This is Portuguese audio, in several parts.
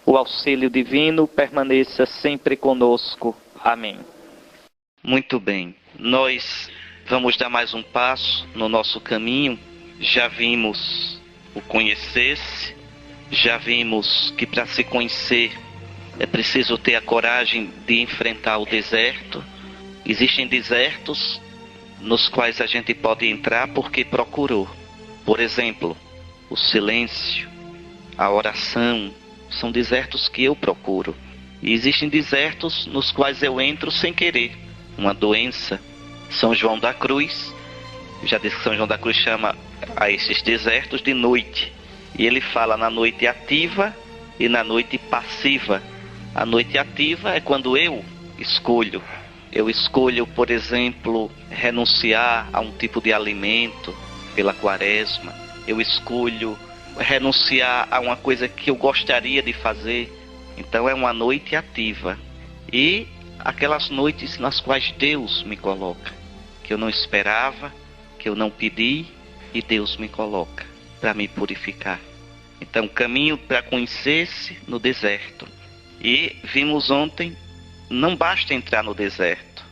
O auxílio divino permaneça sempre conosco. Amém. Muito bem, nós vamos dar mais um passo no nosso caminho. Já vimos o conhecer-se, já vimos que para se conhecer é preciso ter a coragem de enfrentar o deserto. Existem desertos nos quais a gente pode entrar porque procurou. Por exemplo, o silêncio, a oração, são desertos que eu procuro. E existem desertos nos quais eu entro sem querer. Uma doença. São João da Cruz, já disse que São João da Cruz chama a esses desertos de noite. E ele fala na noite ativa e na noite passiva. A noite ativa é quando eu escolho. Eu escolho, por exemplo, renunciar a um tipo de alimento pela quaresma. Eu escolho renunciar a uma coisa que eu gostaria de fazer. Então é uma noite ativa. E aquelas noites nas quais Deus me coloca, que eu não esperava, que eu não pedi, e Deus me coloca para me purificar. Então, caminho para conhecer-se no deserto. E vimos ontem, não basta entrar no deserto,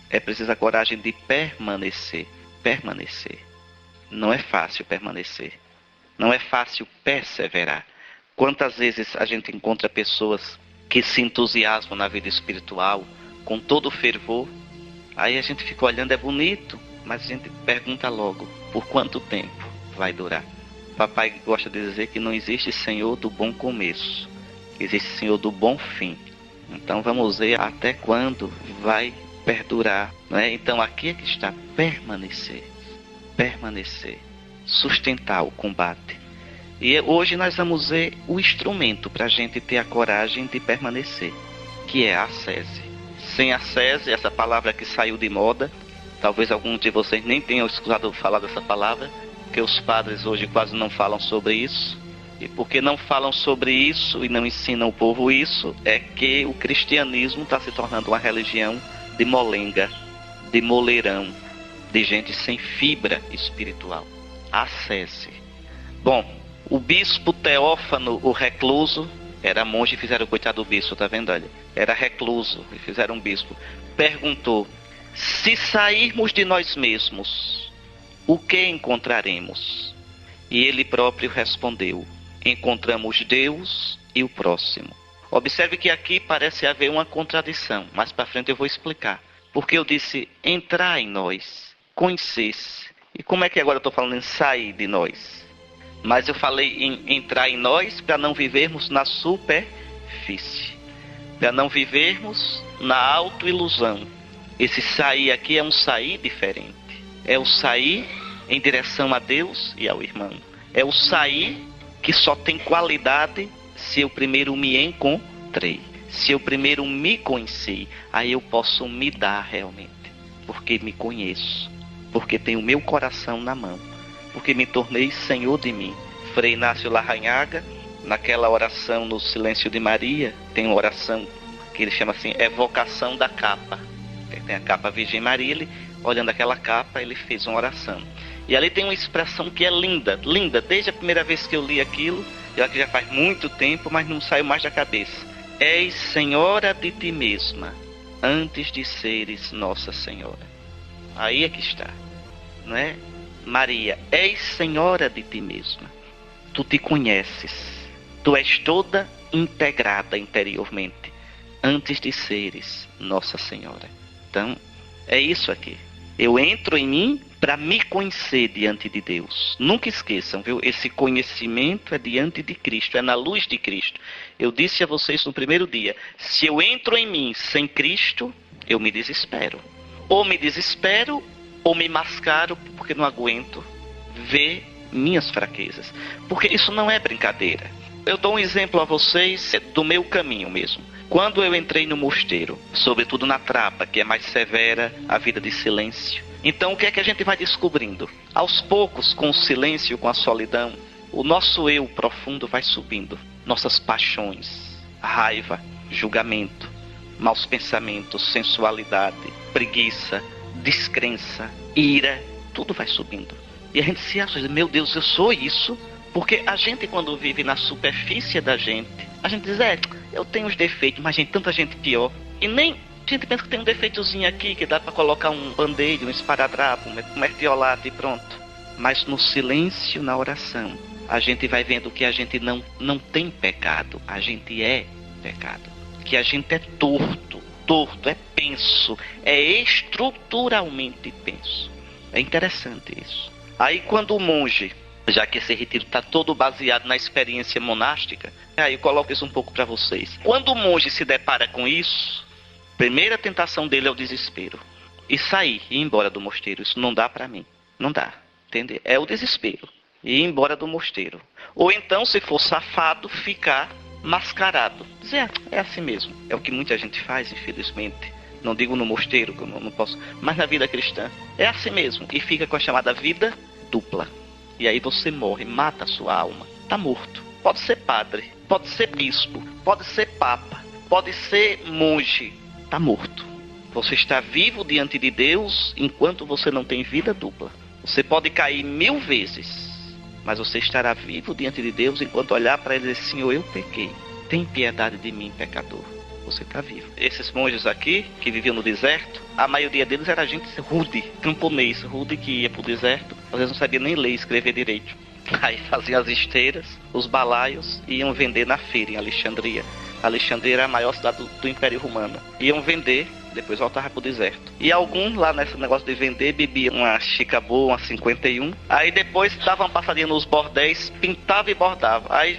é preciso a coragem de permanecer. Permanecer. Não é fácil permanecer. Não é fácil perseverar. Quantas vezes a gente encontra pessoas que se entusiasmam na vida espiritual com todo o fervor, aí a gente fica olhando, é bonito, mas a gente pergunta logo, por quanto tempo vai durar? Papai gosta de dizer que não existe Senhor do bom começo, existe Senhor do bom fim. Então vamos ver até quando vai perdurar, não é? Então aqui é que está permanecer, permanecer, sustentar o combate. E hoje nós vamos ver o instrumento para a gente ter a coragem de permanecer, que é a ascese. Sem ascese, essa palavra que saiu de moda, talvez alguns de vocês nem tenham escutado falar dessa palavra, porque os padres hoje quase não falam sobre isso. E porque não falam sobre isso e não ensinam o povo isso, é que o cristianismo está se tornando uma religião de molenga, de moleirão, de gente sem fibra espiritual. Ascese. Bom, o bispo Teófano, o recluso, era monge e fizeram o coitado do bispo, tá vendo? Olha, era recluso e fizeram um bispo. Perguntou: se sairmos de nós mesmos, o que encontraremos? E ele próprio respondeu: encontramos Deus e o próximo. Observe que aqui parece haver uma contradição. Mais para frente eu vou explicar. Porque eu disse entrar em nós, conhecer-se. E como é que agora eu estou falando em sair de nós? Mas eu falei em entrar em nós para não vivermos na superfície. Para não vivermos na autoilusão. Esse sair aqui é um sair diferente. É o sair em direção a Deus e ao irmão. É o sair que só tem qualidade se eu primeiro me encontrei. Se eu primeiro me conheci, aí eu posso me dar realmente. Porque me conheço. Porque tenho o meu coração na mão. Porque me tornei Senhor de mim. Frei Inácio Larrañaga, naquela oração no Silêncio de Maria, tem uma oração que ele chama assim, evocação da capa. Tem a capa Virgem Maria, ele, olhando aquela capa, ele fez uma oração. E ali tem uma expressão que é linda, linda, desde a primeira vez que eu li aquilo, já que já faz muito tempo, mas não saiu mais da cabeça. És Senhora de ti mesma, antes de seres Nossa Senhora. Aí é que está, não é? Maria, és Senhora de ti mesma. Tu te conheces, tu és toda integrada interiormente, antes de seres Nossa Senhora. Então, é isso aqui. Eu entro em mim para me conhecer diante de Deus. Nunca esqueçam, viu? Esse conhecimento é diante de Cristo, é na luz de Cristo. Eu disse a vocês no primeiro dia, se eu entro em mim sem Cristo, eu me desespero. Ou me desespero, ou me mascaro, porque não aguento ver minhas fraquezas. Porque isso não é brincadeira. Eu dou um exemplo a vocês do meu caminho mesmo. Quando eu entrei no mosteiro, sobretudo na Trapa, que é mais severa, a vida de silêncio. Então o que é que a gente vai descobrindo? Aos poucos, com o silêncio, com a solidão, o nosso eu profundo vai subindo. Nossas paixões, raiva, julgamento, maus pensamentos, sensualidade, preguiça, descrença, ira, tudo vai subindo. E a gente se acha, meu Deus, eu sou isso? Porque a gente, quando vive na superfície da gente, a gente diz, eu tenho os defeitos, mas tem tanta gente pior. E nem a gente pensa que tem um defeitozinho aqui, que dá para colocar um band-aid, um esparadrapo, um mertiolate e pronto. Mas no silêncio, na oração, a gente vai vendo que a gente não tem pecado, a gente é pecado. Que a gente é torto, é penso, é estruturalmente penso. É interessante isso. Aí quando o monge, já que esse retiro está todo baseado na experiência monástica, aí eu coloco isso um pouco para vocês. Quando o monge se depara com isso, a primeira tentação dele é o desespero. E sair, ir embora do mosteiro. Isso não dá para mim. Não dá. Entender? É o desespero. Ir embora do mosteiro. Ou então, se for safado, ficar mascarado. Dizer, é assim mesmo. É o que muita gente faz, infelizmente. Não digo no mosteiro, que eu não posso, mas na vida cristã. É assim mesmo. E fica com a chamada vida dupla. E aí você morre, mata a sua alma. Está morto. Pode ser padre, pode ser bispo, pode ser papa, pode ser monge. Está morto. Você está vivo diante de Deus enquanto você não tem vida dupla. Você pode cair 1000 vezes, mas você estará vivo diante de Deus enquanto olhar para ele e dizer, Senhor, eu pequei. Tem piedade de mim, pecador. Você está vivo. Esses monges aqui, que viviam no deserto, a maioria deles era gente rude, camponês, rude, que ia para o deserto. Às vezes não sabia nem ler e escrever direito. Aí faziam as esteiras, os balaios, e iam vender na feira em Alexandria. Alexandria era a maior cidade do Império Romano. Iam vender, depois voltavam para o deserto. E alguns lá nesse negócio de vender, bebiam uma Chica Boa, uma 51. Aí depois davam uma passadinha nos bordéis, pintava e bordava. Aí,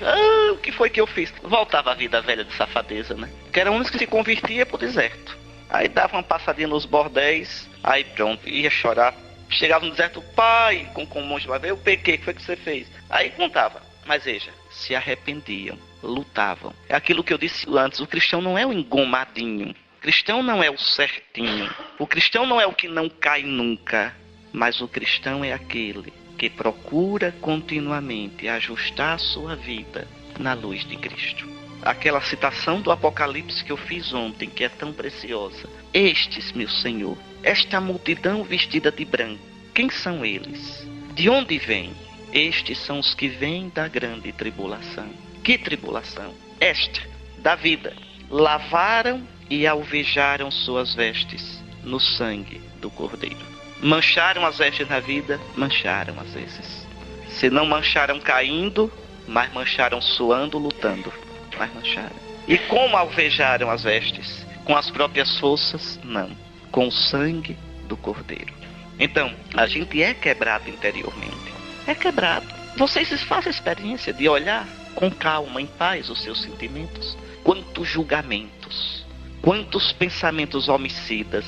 o que foi que eu fiz? Voltava a vida velha de safadeza, né? Que era um que se convertia para o deserto. Aí dava uma passadinha nos bordéis, aí pronto, ia chorar. Chegava no deserto, pai, com o monge vai ver, eu pequei, o que foi que você fez? Aí contava. Mas veja, se arrependiam, lutavam. É aquilo que eu disse antes, o cristão não é o engomadinho. O cristão não é o certinho. O cristão não é o que não cai nunca. Mas o cristão é aquele que procura continuamente ajustar a sua vida na luz de Cristo. Aquela citação do Apocalipse que eu fiz ontem, que é tão preciosa. Estes, meu Senhor, esta multidão vestida de branco, quem são eles? De onde vêm? Estes são os que vêm da grande tribulação. Que tribulação? Esta, da vida. Lavaram e alvejaram suas vestes no sangue do Cordeiro. Mancharam as vestes na vida? Mancharam às vezes. Se não mancharam caindo, mas mancharam suando, lutando. Mas mancharam. E como alvejaram as vestes? Com as próprias forças? Não. Com o sangue do Cordeiro. Então, a gente é quebrado interiormente. É quebrado. Vocês fazem a experiência de olhar com calma, em paz, os seus sentimentos. Quantos julgamentos, quantos pensamentos homicidas.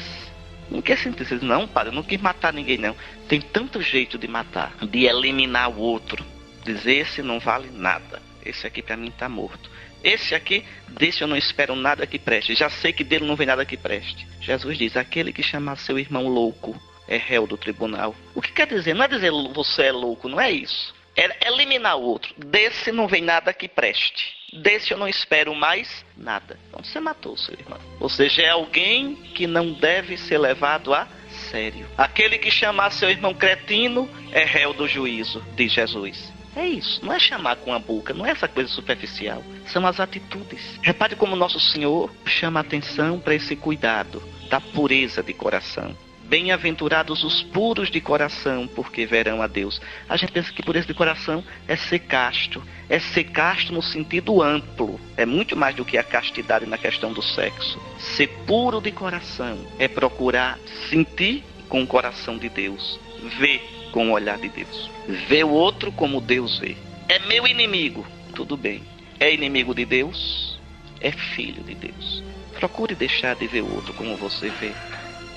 Não quer sentir, não, padre, eu não quis matar ninguém, não. Tem tanto jeito de matar, de eliminar o outro. Dizer, esse não vale nada. Esse aqui para mim está morto. Esse aqui, desse eu não espero nada que preste. Já sei que dele não vem nada que preste. Jesus diz, aquele que chamar seu irmão louco é réu do tribunal. O que quer dizer? Não é dizer você é louco, não é isso. É eliminar o outro. Desse não vem nada que preste. Desse eu não espero mais nada. Então você matou o seu irmão. Ou seja, é alguém que não deve ser levado a sério. Aquele que chamar seu irmão cretino é réu do juízo, diz Jesus. É isso, não é chamar com a boca, não é essa coisa superficial. São as atitudes. Repare como nosso Senhor chama a atenção para esse cuidado da pureza de coração. Bem-aventurados os puros de coração, porque verão a Deus. A gente pensa que pureza de coração é ser casto. É ser casto no sentido amplo. É muito mais do que a castidade na questão do sexo. Ser puro de coração é procurar sentir com o coração de Deus. Ver com o olhar de Deus. Ver o outro como Deus vê. É meu inimigo. Tudo bem. É inimigo de Deus? É filho de Deus. Procure deixar de ver o outro como você vê.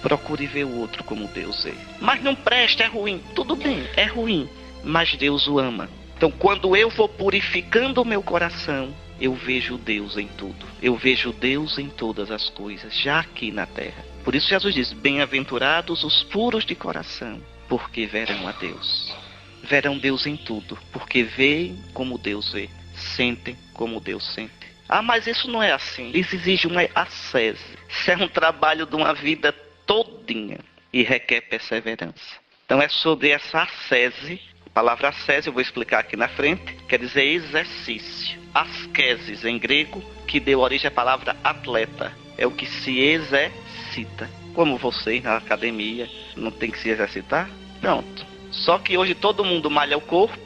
Procure ver o outro como Deus é. Mas não presta, é ruim. Tudo bem, é ruim. Mas Deus o ama. Então quando eu vou purificando o meu coração, eu vejo Deus em tudo. Eu vejo Deus em todas as coisas, já aqui na terra. Por isso Jesus diz, bem-aventurados os puros de coração, porque verão a Deus. Verão Deus em tudo, porque veem como Deus vê. Sentem como Deus sente. Ah, mas isso não é assim. Isso exige uma ascese. Isso é um trabalho de uma vida todinha e requer perseverança. Então é sobre essa ascese A palavra ascese, eu vou explicar aqui na frente, quer dizer exercício. Askesis, em grego, que deu origem à palavra atleta. É o que se exercita. Como vocês na academia não tem que se exercitar? Pronto. Só que hoje todo mundo malha o corpo,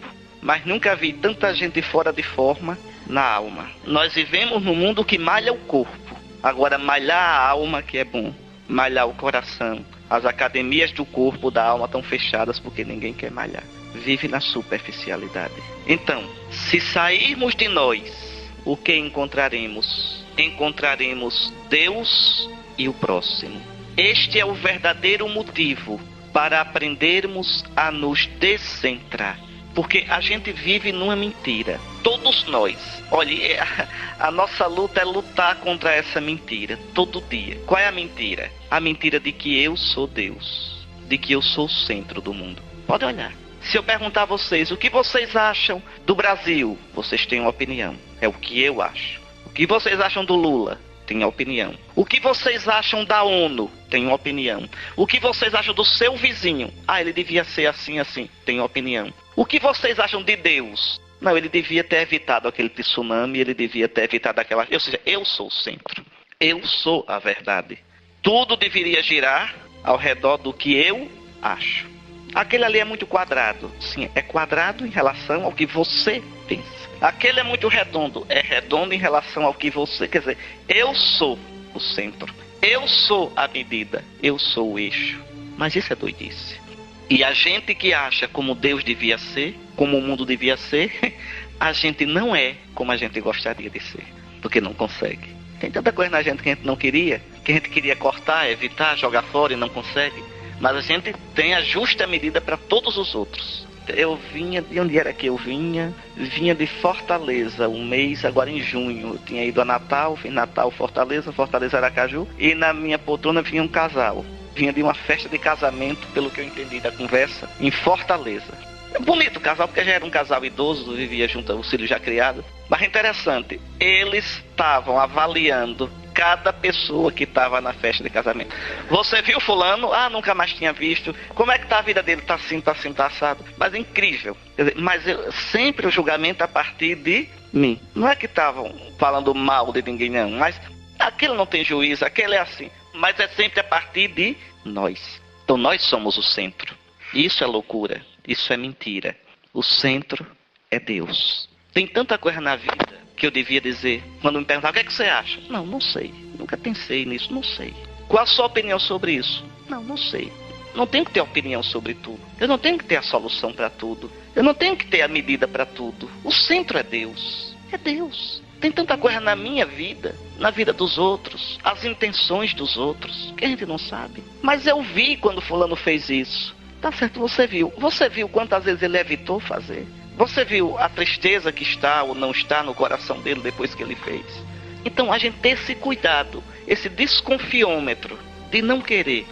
mas nunca vi tanta gente fora de forma na alma. Nós vivemos num mundo que malha o corpo. Agora, malhar a alma que é bom. Malhar o coração. As academias do corpo, da alma estão fechadas porque ninguém quer malhar. Vive na superficialidade. Então, se sairmos de nós, o que encontraremos? Encontraremos Deus e o próximo. Este é o verdadeiro motivo para aprendermos a nos descentrar. Porque a gente vive numa mentira. Todos nós. Olha, a nossa luta é lutar contra essa mentira. Todo dia. Qual é a mentira? A mentira de que eu sou Deus. De que eu sou o centro do mundo. Pode olhar. Se eu perguntar a vocês o que vocês acham do Brasil, vocês têm uma opinião. É o que eu acho. O que vocês acham do Lula? Tem a opinião. O que vocês acham da ONU? Tem uma opinião. O que vocês acham do seu vizinho? Ah, ele devia ser assim, assim. Tem uma opinião. O que vocês acham de Deus? Não, ele devia ter evitado aquele tsunami, ele devia ter evitado aquela... Ou seja, eu sou o centro. Eu sou a verdade. Tudo deveria girar ao redor do que eu acho. Aquele ali é muito quadrado. Sim, é quadrado em relação ao que você pensa. Aquele é muito redondo. É redondo em relação ao que você... Quer dizer, eu sou o centro. Eu sou a medida. Eu sou o eixo. Mas isso é doidice. E a gente que acha como Deus devia ser, como o mundo devia ser, a gente não é como a gente gostaria de ser. Porque não consegue. Tem tanta coisa na gente que a gente não queria, que a gente queria cortar, evitar, jogar fora e não consegue. Mas a gente tem a justa medida para todos os outros. Eu vinha, de onde era que eu vinha? Vinha de Fortaleza, um mês, agora em junho. Eu tinha ido a Natal, fiz Natal, Fortaleza, Fortaleza, Aracaju. E na minha poltrona vinha um casal. Vinha de uma festa de casamento, pelo que eu entendi da conversa, em Fortaleza. Bonito o casal, porque já era um casal idoso, vivia junto, o filho já criado. Mas interessante, eles estavam avaliando cada pessoa que estava na festa de casamento. Você viu fulano? Ah, nunca mais tinha visto. Como é que tá a vida dele? Tá assim, tá assado. Mas é incrível. Quer dizer, mas sempre o julgamento a partir de mim. Não é que estavam falando mal de ninguém, não. Mas aquele não tem juízo, aquele é assim. Mas é sempre a partir de nós. Então nós somos o centro. Isso é loucura. Isso é mentira. O centro é Deus. Tem tanta coisa na vida que eu devia dizer, quando me perguntar o que é que você acha? Não, não sei. Nunca pensei nisso, não sei. Qual a sua opinião sobre isso? Não, não sei. Não tenho que ter opinião sobre tudo. Eu não tenho que ter a solução para tudo. Eu não tenho que ter a medida para tudo. O centro é Deus. É Deus. Tem tanta coisa na minha vida, na vida dos outros, as intenções dos outros, que a gente não sabe. Mas eu vi quando fulano fez isso. Tá certo, você viu. Você viu quantas vezes ele evitou fazer? Você viu a tristeza que está ou não está no coração dele depois que ele fez? Então a gente tem esse cuidado, esse desconfiômetro de não querer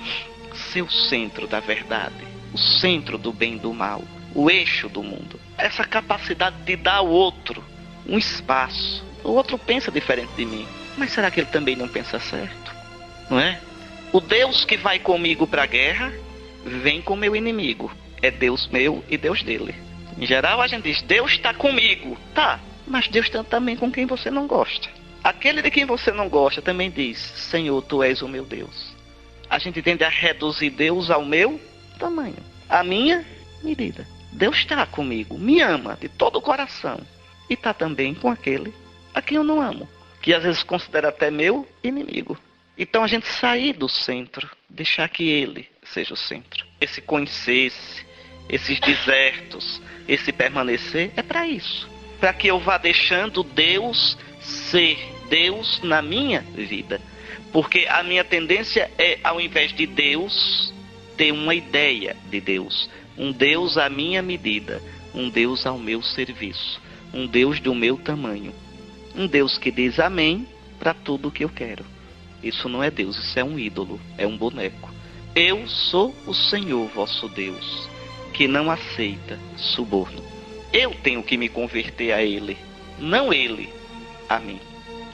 ser o centro da verdade, o centro do bem e do mal, o eixo do mundo. Essa capacidade de dar ao outro um espaço. O outro pensa diferente de mim, mas será que ele também não pensa certo? Não é? O Deus que vai comigo para a guerra vem com meu inimigo. É Deus meu e Deus dele. Em geral a gente diz, Deus está comigo. Tá, mas Deus está também com quem você não gosta. Aquele de quem você não gosta também diz, Senhor, Tu és o meu Deus. A gente tende a reduzir Deus ao meu tamanho, a minha medida. Deus está comigo, me ama de todo o coração. E está também com aquele a quem eu não amo, que às vezes considera até meu inimigo. Então a gente sair do centro, deixar que ele seja o centro. Esse conhecer-se, esses desertos, esse permanecer, é para isso. Para que eu vá deixando Deus ser Deus na minha vida. Porque a minha tendência é, ao invés de Deus, ter uma ideia de Deus. Um Deus à minha medida. Um Deus ao meu serviço. Um Deus do meu tamanho. Um Deus que diz amém para tudo o que eu quero. Isso não é Deus, isso é um ídolo, é um boneco. Eu sou o Senhor vosso Deus, que não aceita suborno. Eu tenho que me converter a Ele, não Ele a mim.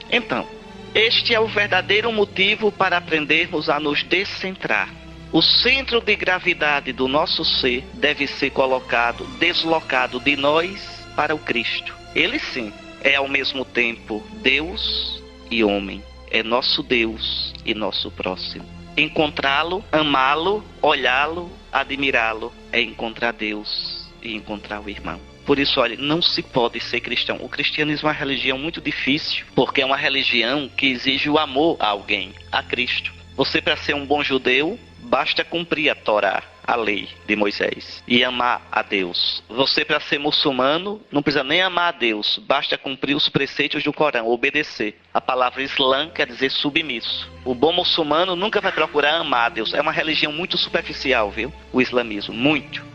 Então, este é o verdadeiro motivo para aprendermos a nos descentrar. O centro de gravidade do nosso ser deve ser deslocado de nós para o Cristo. Ele sim é ao mesmo tempo Deus e homem. É nosso Deus e nosso próximo. Encontrá-lo, amá-lo, olhá-lo, admirá-lo é encontrar Deus e encontrar o irmão. Por isso, olha, não se pode ser cristão. O cristianismo é uma religião muito difícil, porque é uma religião que exige o amor a alguém, a Cristo. Você, para ser um bom judeu, basta cumprir a Torá, a lei de Moisés, e amar a Deus. Você, para ser muçulmano, não precisa nem amar a Deus, basta cumprir os preceitos do Corão, obedecer. A palavra Islã quer dizer submisso. O bom muçulmano nunca vai procurar amar a Deus. É uma religião muito superficial, viu? O islamismo, muito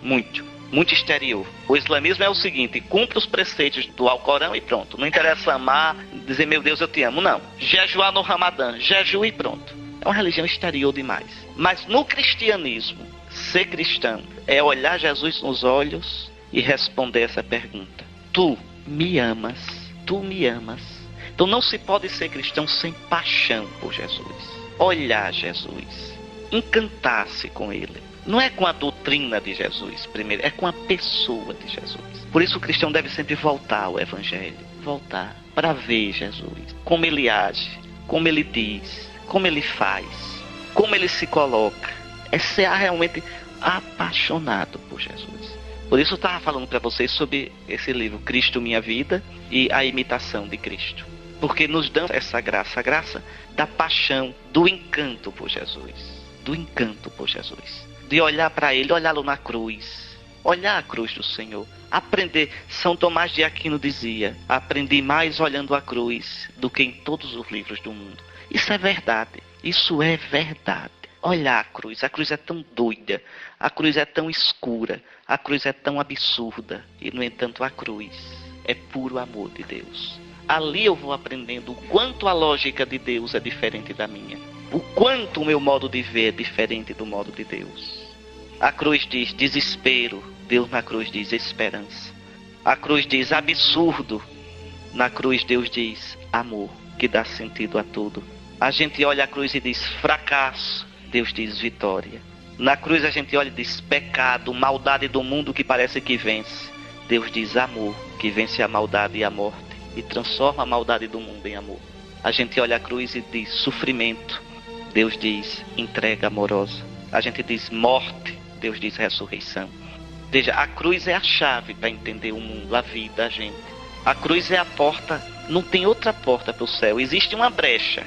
exterior. O islamismo é o seguinte: cumpre os preceitos do Alcorão e pronto. Não interessa amar, dizer meu Deus eu te amo, não. Jejuar no Ramadã, jejua e pronto. É uma religião exterior demais. Mas no cristianismo, ser cristão é olhar Jesus nos olhos e responder essa pergunta: tu me amas? Tu me amas? Então não se pode ser cristão sem paixão por Jesus. Olhar Jesus, encantar-se com Ele. Não é com a doutrina de Jesus, primeiro, é com a pessoa de Jesus. Por isso o cristão deve sempre voltar ao Evangelho. Voltar para ver Jesus. Como Ele age, como Ele diz, como Ele faz, como Ele se coloca. É ser realmente apaixonado por Jesus. Por isso eu estava falando para vocês sobre esse livro, Cristo Minha Vida, e a imitação de Cristo. Porque nos dá essa graça, a graça da paixão, do encanto por Jesus. Do encanto por Jesus. De olhar para Ele, olhá-lo na cruz. Olhar a cruz do Senhor. Aprender. São Tomás de Aquino dizia: aprendi mais olhando a cruz do que em todos os livros do mundo. Isso é verdade. Isso é verdade. Olhar a cruz é tão doida, a cruz é tão escura, a cruz é tão absurda, e no entanto a cruz é puro amor de Deus. Ali eu vou aprendendo o quanto a lógica de Deus é diferente da minha, o quanto o meu modo de ver é diferente do modo de Deus. A cruz diz desespero, Deus na cruz diz esperança. A cruz diz absurdo, na cruz Deus diz amor, que dá sentido a tudo. A gente olha a cruz e diz fracasso, Deus diz vitória. Na cruz a gente olha e diz pecado, maldade do mundo que parece que vence. Deus diz amor, que vence a maldade e a morte e transforma a maldade do mundo em amor. A gente olha a cruz e diz sofrimento. Deus diz entrega amorosa. A gente diz morte. Deus diz ressurreição. Veja, a cruz é a chave para entender o mundo, a vida, a gente. A cruz é a porta, não tem outra porta para o céu. Existe uma brecha,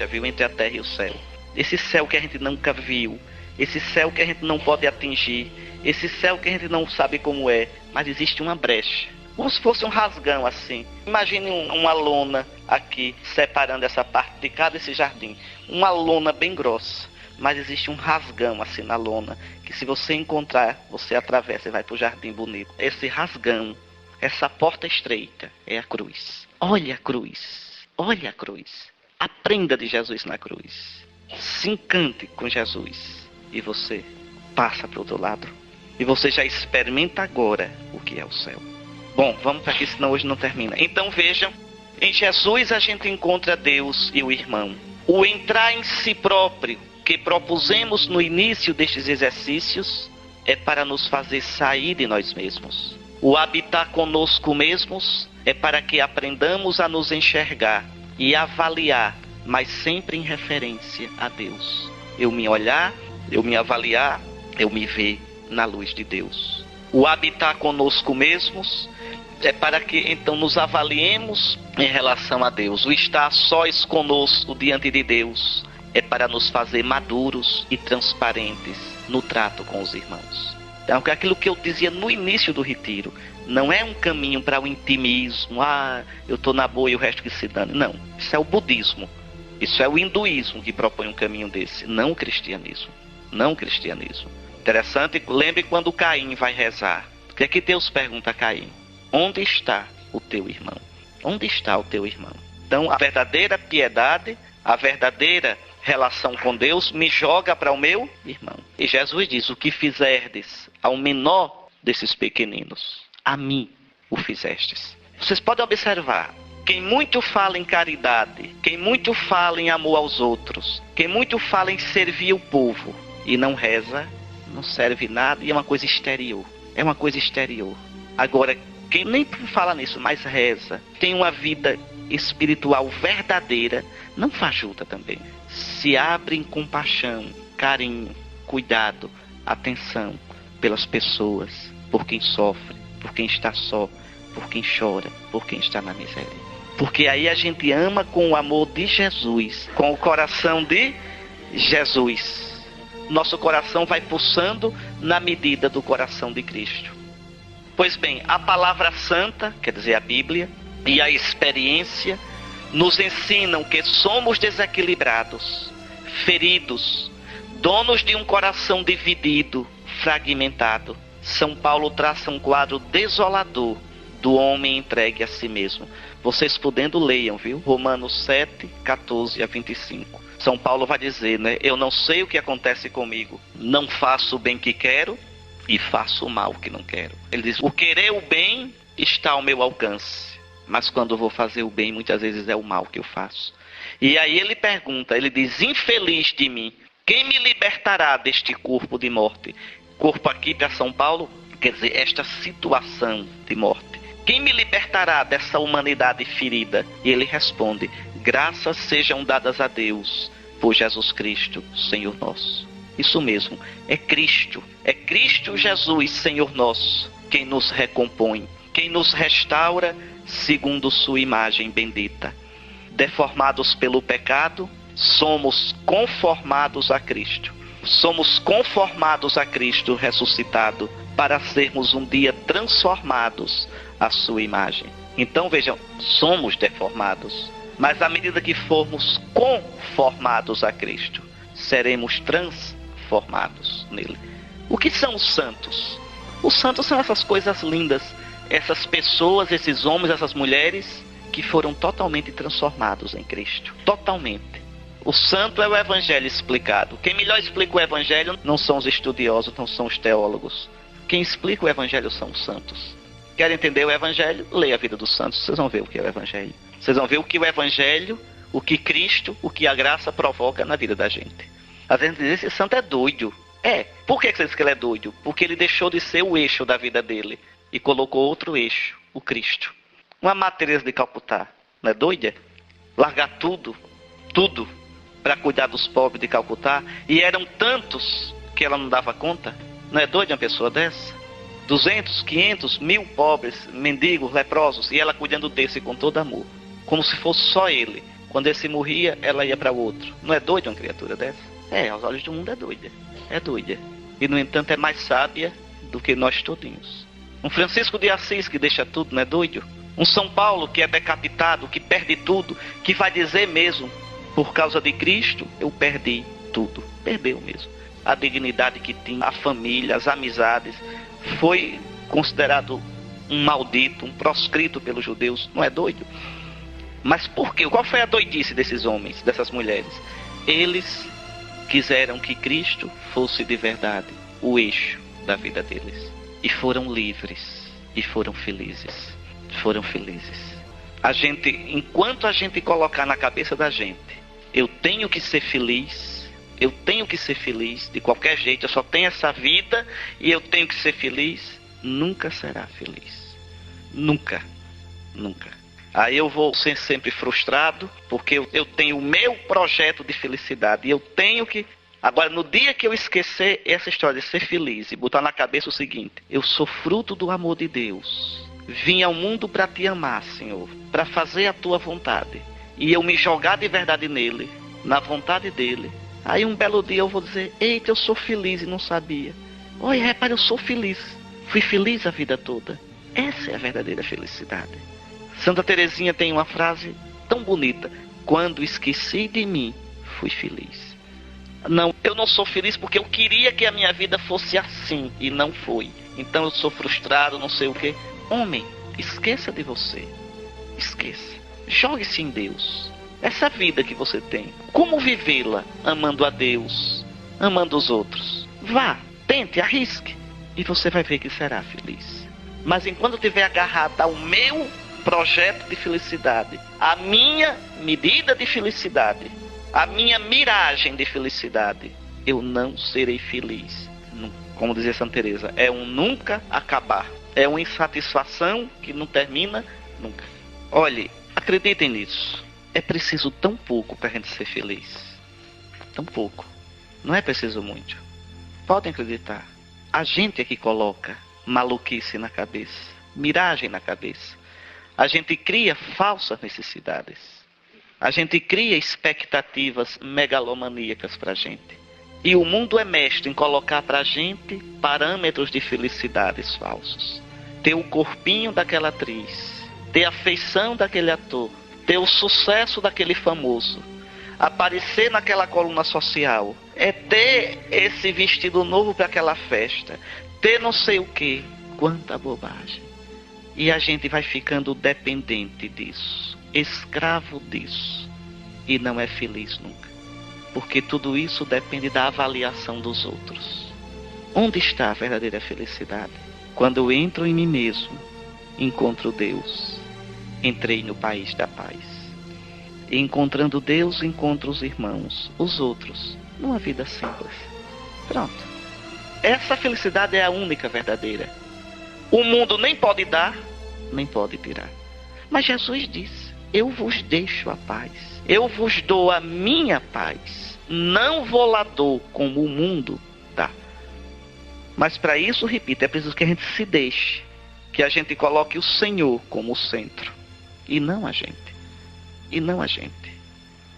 viu, entre a terra e o céu. Esse céu que a gente nunca viu, esse céu que a gente não pode atingir, esse céu que a gente não sabe como é, mas existe uma brecha. Como se fosse um rasgão assim. Imagine uma lona aqui, separando essa parte de cá desse jardim. Uma lona bem grossa, mas existe um rasgão assim na lona, que se você encontrar, você atravessa e vai para o jardim bonito. Esse rasgão, essa porta estreita, é a cruz. Olha a cruz, olha a cruz. Aprenda de Jesus na cruz. Se encante com Jesus e você passa para o outro lado. E você já experimenta agora o que é o céu. Bom, vamos para aqui, senão hoje não termina. Então vejam, em Jesus a gente encontra Deus e o irmão. O entrar em si próprio, que propusemos no início destes exercícios, é para nos fazer sair de nós mesmos. O habitar conosco mesmos é para que aprendamos a nos enxergar e avaliar, mas sempre em referência a Deus. Eu me olhar, eu me avaliar, eu me ver na luz de Deus. O habitar conosco mesmos é para que então nos avaliemos em relação a Deus. O estar sós conosco diante de Deus é para nos fazer maduros e transparentes no trato com os irmãos. Então, aquilo que eu dizia no início do retiro, não é um caminho para o intimismo, eu estou na boa e o resto que se dane. Não, isso é o budismo. Isso é o hinduísmo que propõe um caminho desse, não o cristianismo. Não o cristianismo. Interessante, lembre quando Caim vai rezar. O que é que Deus pergunta a Caim? Onde está o teu irmão? Onde está o teu irmão? Então, a verdadeira piedade, a verdadeira relação com Deus me joga para o meu irmão. E Jesus diz, o que fizerdes ao menor desses pequeninos, a mim o fizestes. Vocês podem observar, Quem muito fala em caridade, quem muito fala em amor aos outros, quem muito fala em servir o povo e não reza, não serve nada e é uma coisa exterior. É uma coisa exterior. Agora, quem nem fala nisso, mas reza, tem uma vida espiritual verdadeira, não fajuta também. Se abre em compaixão, carinho, cuidado, atenção pelas pessoas, por quem sofre, por quem está só, por quem chora, por quem está na miséria. Porque aí a gente ama com o amor de Jesus, com o coração de Jesus. Nosso coração vai pulsando na medida do coração de Cristo. Pois bem, a palavra santa, quer dizer a Bíblia, e a experiência nos ensinam que somos desequilibrados, feridos, donos de um coração dividido, fragmentado. São Paulo traça um quadro desolador do homem entregue a si mesmo. Vocês podendo leiam, viu? Romanos 7, 14 a 25. São Paulo vai dizer, né? Eu não sei o que acontece comigo. Não faço o bem que quero e faço o mal que não quero. Ele diz, o querer o bem está ao meu alcance. Mas quando eu vou fazer o bem, muitas vezes é o mal que eu faço. E aí ele pergunta, ele diz, infeliz de mim, quem me libertará deste corpo de morte? Corpo aqui para São Paulo, quer dizer, esta situação de morte. Quem me libertará dessa humanidade ferida? E ele responde, graças sejam dadas a Deus, por Jesus Cristo, Senhor nosso. Isso mesmo, é Cristo Jesus, Senhor nosso, quem nos recompõe, quem nos restaura segundo sua imagem bendita. Deformados pelo pecado, somos conformados a Cristo. Somos conformados a Cristo ressuscitado, para sermos um dia transformados à sua imagem. Então vejam, somos deformados, mas à medida que formos conformados a Cristo, seremos transformados nele. O que são os santos? Os santos são essas coisas lindas, essas pessoas, esses homens, essas mulheres que foram totalmente transformados em Cristo. Totalmente. O santo é o evangelho explicado. Quem melhor explica o evangelho não são os estudiosos, não são os teólogos. Quem explica o evangelho são os santos. Quer entender o evangelho? Leia a vida dos santos, vocês vão ver o que é o evangelho. Vocês vão ver o que o evangelho, o que Cristo, o que a graça provoca na vida da gente. Às vezes diz, esse santo é doido. É. Por que você diz que ele é doido? Porque ele deixou de ser o eixo da vida dele e colocou outro eixo, o Cristo. Uma Madre Teresa de Calcutá, não é doida? Largar tudo, para cuidar dos pobres de Calcutá, e eram tantos que ela não dava conta. Não é doida uma pessoa dessa? 200, 500, 1000 pobres, mendigos, leprosos, e ela cuidando desse com todo amor, como se fosse só ele. Quando esse morria, ela ia para o outro. Não é doida uma criatura dessa? É, aos olhos do mundo é doida. É doida. E no entanto é mais sábia do que nós todinhos. Um Francisco de Assis que deixa tudo, não é doido? Um São Paulo que é decapitado, que perde tudo, que vai dizer mesmo, por causa de Cristo, eu perdi tudo. Perdeu mesmo. A dignidade que tinha, a família, as amizades, foi considerado um maldito, um proscrito pelos judeus. Não é doido? Mas por quê? Qual foi a doidice desses homens, dessas mulheres? Eles quiseram que Cristo fosse de verdade o eixo da vida deles. E foram livres. E foram felizes. Foram felizes. Enquanto a gente colocar na cabeça da gente, eu tenho que ser feliz, eu tenho que ser feliz de qualquer jeito, eu só tenho essa vida e eu tenho que ser feliz, nunca será feliz. Nunca. Nunca. Aí eu vou ser sempre frustrado, porque eu tenho o meu projeto de felicidade e eu tenho que... Agora, no dia que eu esquecer essa história de ser feliz e botar na cabeça o seguinte, eu sou fruto do amor de Deus. Vim ao mundo para te amar, Senhor, para fazer a tua vontade. E eu me jogar de verdade nele, na vontade dele. Aí um belo dia eu vou dizer, eita, eu sou feliz e não sabia. Olha, repare, eu sou feliz. Fui feliz a vida toda. Essa é a verdadeira felicidade. Santa Teresinha tem uma frase tão bonita. Quando esqueci de mim, fui feliz. Não, eu não sou feliz porque eu queria que a minha vida fosse assim e não foi. Então eu sou frustrado, não sei o quê. Homem, esqueça de você. Esqueça. Jogue-se em Deus. Essa vida que você tem, como vivê-la? Amando a Deus, amando os outros. Vá, tente, arrisque. E você vai ver que será feliz. Mas enquanto estiver agarrado ao meu projeto de felicidade, a minha medida de felicidade, a minha miragem de felicidade, eu não serei feliz. Como dizia Santa Teresa, é um nunca acabar. É uma insatisfação que não termina nunca. Olhe, acreditem nisso. É preciso tão pouco para a gente ser feliz. Tão pouco. Não é preciso muito. Podem acreditar. A gente é que coloca maluquice na cabeça, miragem na cabeça. A gente cria falsas necessidades. A gente cria expectativas megalomaníacas para a gente. E o mundo é mestre em colocar para a gente parâmetros de felicidades falsos. Ter o corpinho daquela atriz, ter a feição daquele ator, ter o sucesso daquele famoso, aparecer naquela coluna social, é ter esse vestido novo para aquela festa, ter não sei o que, quanta bobagem. E a gente vai ficando dependente disso, escravo disso, e não é feliz nunca. Porque tudo isso depende da avaliação dos outros. Onde está a verdadeira felicidade? Quando eu entro em mim mesmo, encontro Deus. Entrei no país da paz. E encontrando Deus, encontro os irmãos, os outros, numa vida simples. Pronto. Essa felicidade é a única verdadeira. O mundo nem pode dar, nem pode tirar. Mas Jesus disse, eu vos deixo a paz. Eu vos dou a minha paz. Não vou lá dou como o mundo dá. Mas para isso, repito, é preciso que a gente se deixe. Que a gente coloque o Senhor como o centro. E não a gente. E não a gente.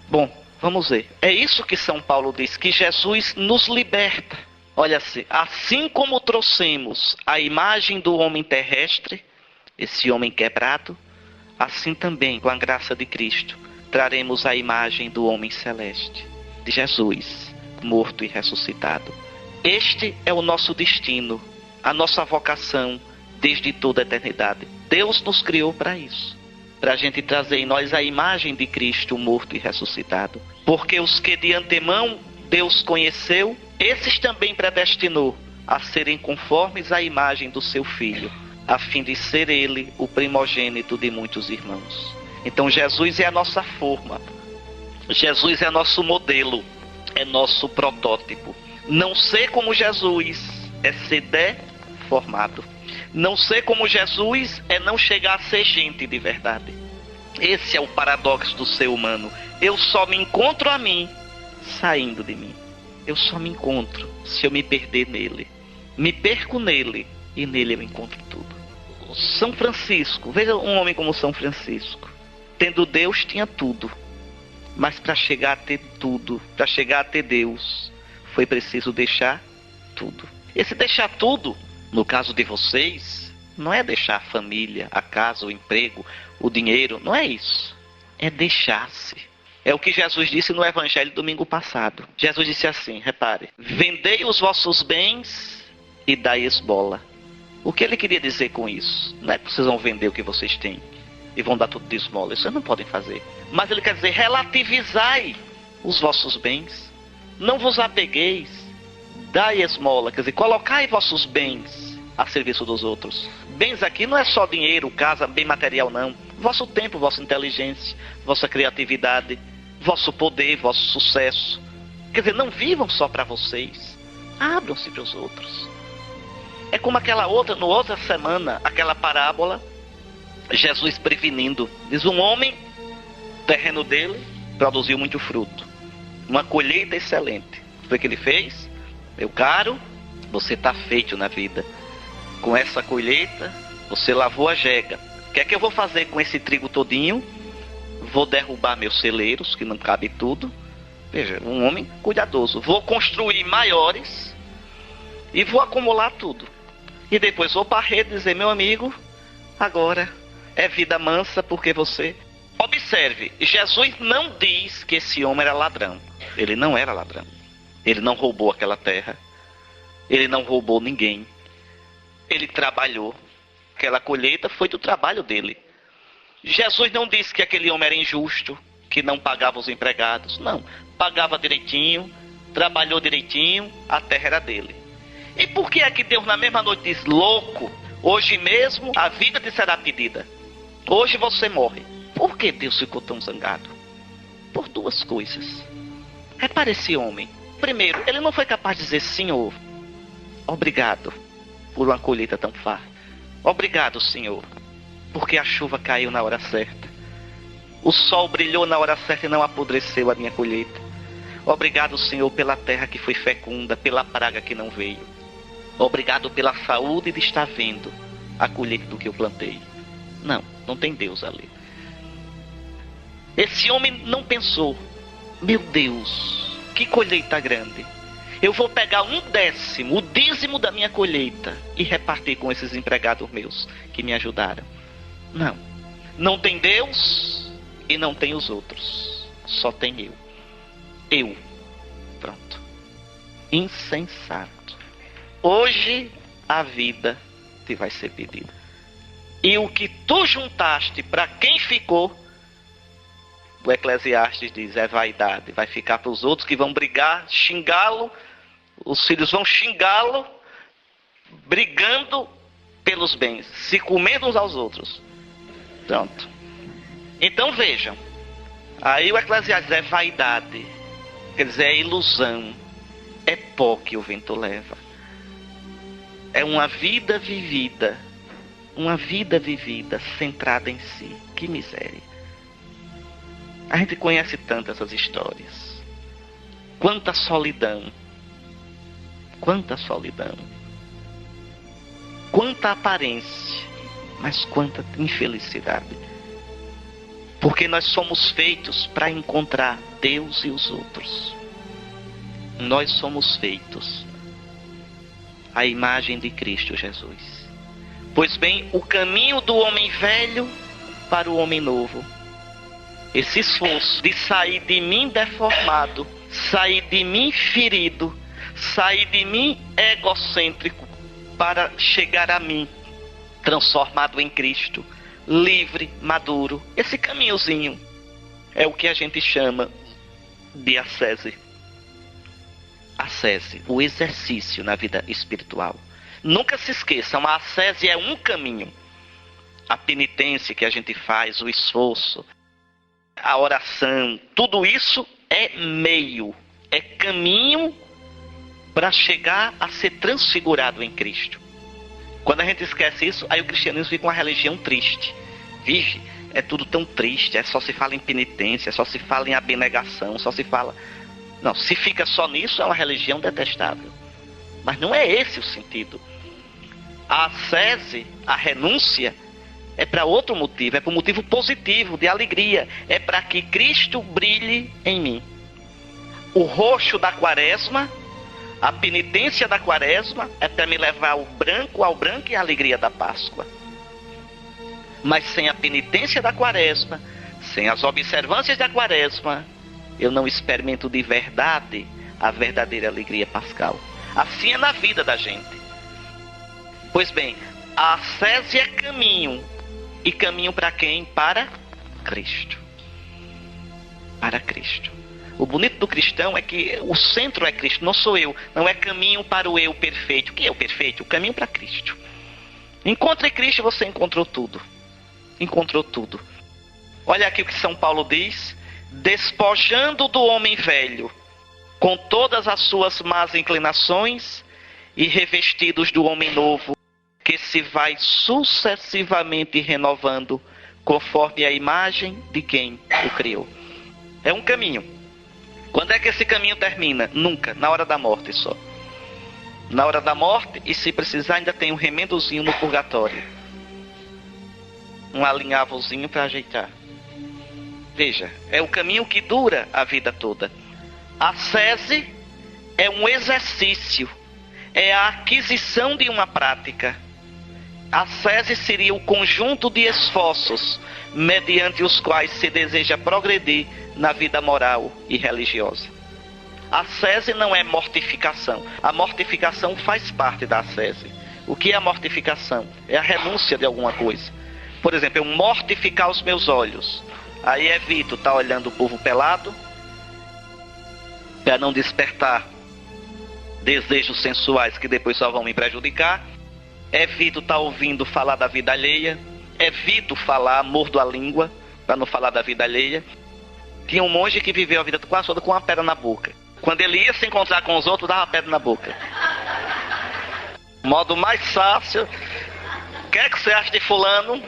Bom, vamos ver. É isso que São Paulo diz, que Jesus nos liberta. Olha assim como trouxemos a imagem do homem terrestre, esse homem quebrado, assim também, com a graça de Cristo, traremos a imagem do homem celeste, de Jesus, morto e ressuscitado. Este é o nosso destino, a nossa vocação desde toda a eternidade. Deus nos criou para isso, para a gente trazer em nós a imagem de Cristo morto e ressuscitado. Porque os que de antemão Deus conheceu, esses também predestinou a serem conformes à imagem do seu Filho, a fim de ser ele o primogênito de muitos irmãos. Então Jesus é a nossa forma, Jesus é nosso modelo, é nosso protótipo. Não ser como Jesus é ser deformado. Não ser como Jesus é não chegar a ser gente de verdade. Esse é o paradoxo do ser humano. Eu só me encontro a mim saindo de mim. Eu só me encontro se eu me perder nele. Me perco nele e nele eu encontro tudo. São Francisco, veja um homem como São Francisco. Tendo Deus, tinha tudo. Mas para chegar a ter tudo, para chegar a ter Deus, foi preciso deixar tudo. Esse deixar tudo, no caso de vocês, não é deixar a família, a casa, o emprego, o dinheiro, não é isso. É deixar-se. É o que Jesus disse no Evangelho domingo passado. Jesus disse assim, repare, vendei os vossos bens e dai esmola. O que ele queria dizer com isso? Não é que vocês vão vender o que vocês têm e vão dar tudo de esmola. Isso vocês não podem fazer. Mas ele quer dizer, relativizai os vossos bens. Não vos apegueis. Dai esmola. Quer dizer, colocai vossos bens a serviço dos outros. Bens aqui não é só dinheiro, casa, bem material, não. Vosso tempo, vossa inteligência, vossa criatividade, vosso poder, vosso sucesso. Quer dizer, não vivam só para vocês. Abram-se para os outros. É como aquela outra, no outra semana, aquela parábola, Jesus prevenindo. Diz um homem, o terreno dele produziu muito fruto. Uma colheita excelente. Foi o que ele fez? Meu caro, você está feito na vida. Com essa colheita, você lavou a jega. O que é que eu vou fazer com esse trigo todinho? Vou derrubar meus celeiros, que não cabe tudo. Veja, um homem cuidadoso. Vou construir maiores e vou acumular tudo. E depois vou para a rede dizer, meu amigo, agora é vida mansa porque você... Observe, Jesus não diz que esse homem era ladrão. Ele não era ladrão. Ele não roubou aquela terra. Ele não roubou ninguém. Ele trabalhou. Aquela colheita foi do trabalho dele. Jesus não disse que aquele homem era injusto, que não pagava os empregados. Não, pagava direitinho, trabalhou direitinho, a terra era dele. E por que é que Deus na mesma noite diz, louco, hoje mesmo a vida te será pedida? Hoje você morre. Por que Deus ficou tão zangado? Por duas coisas. Repare esse homem. Primeiro, ele não foi capaz de dizer: Senhor, obrigado por uma colheita tão farta. Obrigado, Senhor, porque a chuva caiu na hora certa. O sol brilhou na hora certa e não apodreceu a minha colheita. Obrigado, Senhor, pela terra que foi fecunda, pela praga que não veio. Obrigado pela saúde de estar vendo a colheita do que eu plantei. Não tem Deus ali. Esse homem não pensou: meu Deus, que colheita grande. Eu vou pegar 1/10, o dízimo da minha colheita, e repartir com esses empregados meus que me ajudaram. Não tem Deus e não tem os outros. Só tem eu. Pronto. Insensato. Hoje a vida te vai ser pedida. E o que tu juntaste, para quem ficou, o Eclesiastes diz, é vaidade. Vai ficar para os outros que vão brigar, xingá-lo. Os filhos vão xingá-lo, brigando pelos bens, se comendo uns aos outros. Pronto. Então vejam. Aí o Eclesiastes é vaidade. Quer dizer, é ilusão. É pó que o vento leva. É uma vida vivida. Uma vida vivida centrada em si. Que miséria. A gente conhece tanto essas histórias. Quanta solidão. Quanta solidão. Quanta aparência. Mas quanta infelicidade. Porque nós somos feitos para encontrar Deus e os outros. Nós somos feitos à imagem de Cristo Jesus. Pois bem, o caminho do homem velho para o homem novo. Esse esforço de sair de mim deformado, sair de mim ferido, sair de mim egocêntrico, para chegar a mim, transformado em Cristo, livre, maduro. Esse caminhozinho é o que a gente chama de ascese. Ascese, o exercício na vida espiritual. Nunca se esqueçam, a ascese é um caminho. A penitência que a gente faz, o esforço, a oração, tudo isso é meio, é caminho para chegar a ser transfigurado em Cristo. Quando a gente esquece isso, aí o cristianismo fica uma religião triste. Vive, é tudo tão triste, só se fala em penitência, só se fala em abnegação, só se fala... Não, se fica só nisso, é uma religião detestável. Mas não é esse o sentido. A ascese, a renúncia, é para outro motivo, é para um motivo positivo, de alegria. É para que Cristo brilhe em mim. O roxo da quaresma, a penitência da quaresma, é para me levar ao branco e a alegria da Páscoa. Mas sem a penitência da quaresma, sem as observâncias da quaresma, eu não experimento de verdade a verdadeira alegria pascal. Assim é na vida da gente. Pois bem, a ascese é caminho. E caminho para quem? Para Cristo. Para Cristo. O bonito do cristão é que o centro é Cristo, não sou eu. Não é caminho para o eu perfeito. O que é o perfeito? O caminho para Cristo. Encontre Cristo e você encontrou tudo. Encontrou tudo. Olha aqui o que São Paulo diz. Despojando do homem velho, com todas as suas más inclinações, e revestidos do homem novo, que se vai sucessivamente renovando, conforme a imagem de quem o criou. É um caminho. Quando é que esse caminho termina? Nunca, na hora da morte só. Na hora da morte, e se precisar ainda tem um remendozinho no purgatório. Um alinhavozinho para ajeitar. Veja, é o caminho que dura a vida toda. A ascese é um exercício, é a aquisição de uma prática. A ascese seria o conjunto de esforços mediante os quais se deseja progredir na vida moral e religiosa. A ascese não é mortificação. A mortificação faz parte da ascese. O que é a mortificação? É a renúncia de alguma coisa. Por exemplo, eu mortificar os meus olhos. Aí evito estar olhando o povo pelado, para não despertar desejos sensuais que depois só vão me prejudicar. Evito estar ouvindo falar da vida alheia. evito falar, mordo a língua, para não falar da vida alheia. Tinha um monge que viveu a vida quase toda com uma pedra na boca. Quando ele ia se encontrar com os outros, dava a pedra na boca. Modo mais fácil. O que é que você acha de fulano?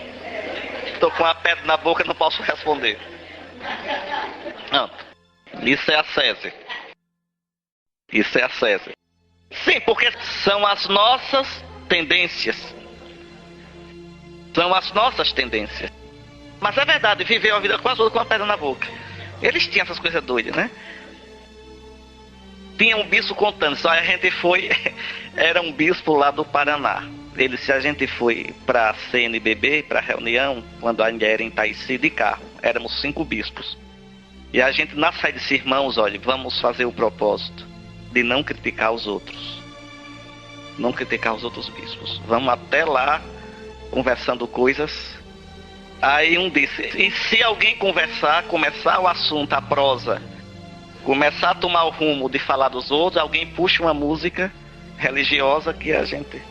Estou com uma pedra na boca e não posso responder. Não. Isso é ascese. Isso é ascese. Sim, porque são as nossas tendências. São as nossas tendências. Mas é verdade, viveu a vida quase toda com uma pedra na boca. Eles tinham essas coisas doidas, né? Tinha um bispo contando, só a gente foi, era um bispo lá do Paraná. Ele, se a gente foi para a CNBB, para a reunião, quando ainda era em Taísi, de carro, éramos 5 bispos. E a gente na saída disse, irmãos, olha, vamos fazer o propósito de não criticar os outros. Não criticar os outros bispos. Vamos até lá, conversando coisas. Aí um disse, e se alguém começar o assunto, a prosa, começar a tomar o rumo de falar dos outros, alguém puxa uma música religiosa que a gente...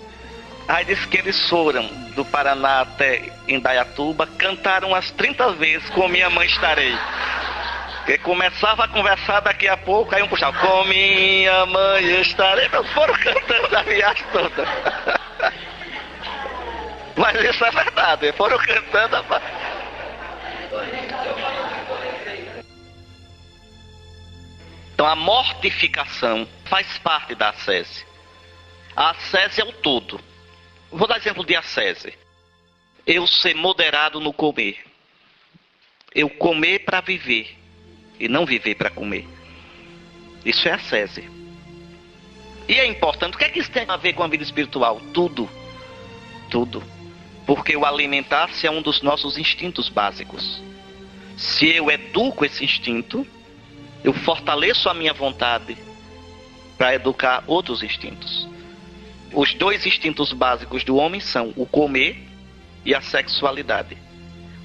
Aí disse que eles foram do Paraná até Indaiatuba, cantaram umas 30 vezes Com Minha Mãe Estarei. Que começava a conversar daqui a pouco, aí um puxava, Com Minha Mãe Estarei. Foram cantando a viagem toda. Mas isso é verdade, foram cantando a... Então a mortificação faz parte da ascese. A ascese é o todo. Vou dar exemplo de ascese. Eu ser moderado no comer. Eu comer para viver e não viver para comer. Isso é ascese. E é importante, o que é que isso tem a ver com a vida espiritual? Tudo. Tudo. Porque o alimentar-se é um dos nossos instintos básicos. Se eu educo esse instinto, eu fortaleço a minha vontade para educar outros instintos. Os 2 instintos básicos do homem são o comer e a sexualidade.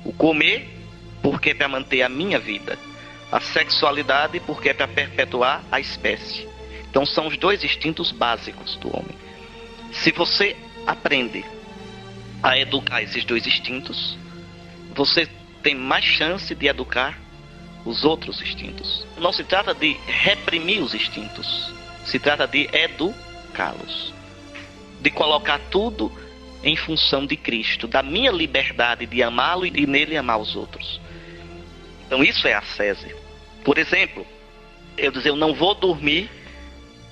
O comer, porque é para manter a minha vida. A sexualidade, porque é para perpetuar a espécie. Então são os 2 instintos básicos do homem. Se você aprende a educar esses 2 instintos, você tem mais chance de educar os outros instintos. Não se trata de reprimir os instintos, se trata de educá-los, de colocar tudo em função de Cristo, da minha liberdade de amá-lo e nele amar os outros. Então isso é ascese. Por exemplo, eu dizer, eu não vou dormir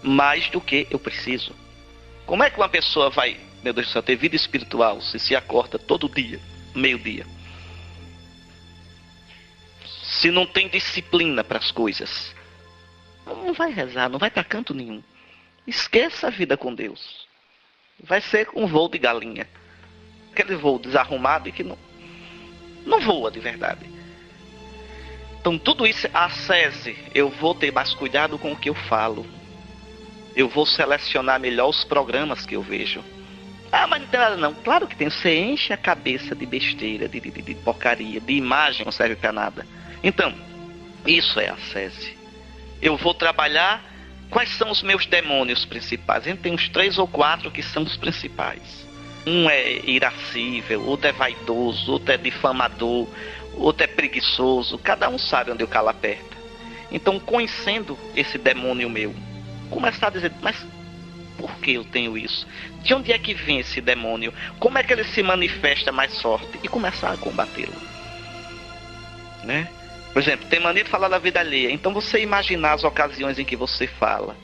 mais do que eu preciso. Como é que uma pessoa vai, meu Deus do céu, ter vida espiritual se acorda todo dia, meio-dia? Se não tem disciplina para as coisas, não vai rezar, não vai para canto nenhum. Esqueça a vida com Deus. Vai ser um voo de galinha. Aquele voo desarrumado e que não voa de verdade. Então tudo isso, ascese, eu vou ter mais cuidado com o que eu falo. Eu vou selecionar melhor os programas que eu vejo. Ah, mas não tem nada não. Claro que tem. Você enche a cabeça de besteira, de porcaria, de imagem, não serve para nada. Então, isso é ascese. Eu vou trabalhar quais são os meus demônios principais. A gente tem uns 3 ou 4 que são os principais. Um é irascível, outro é vaidoso, outro é difamador, outro é preguiçoso. Cada um sabe onde o calo aperta. Então, conhecendo esse demônio meu, começar a dizer, mas por que eu tenho isso? De onde é que vem esse demônio? Como é que ele se manifesta mais forte? E começar a combatê-lo. Né? Por exemplo, tem mania de falar da vida alheia. Então você imaginar as ocasiões em que você fala.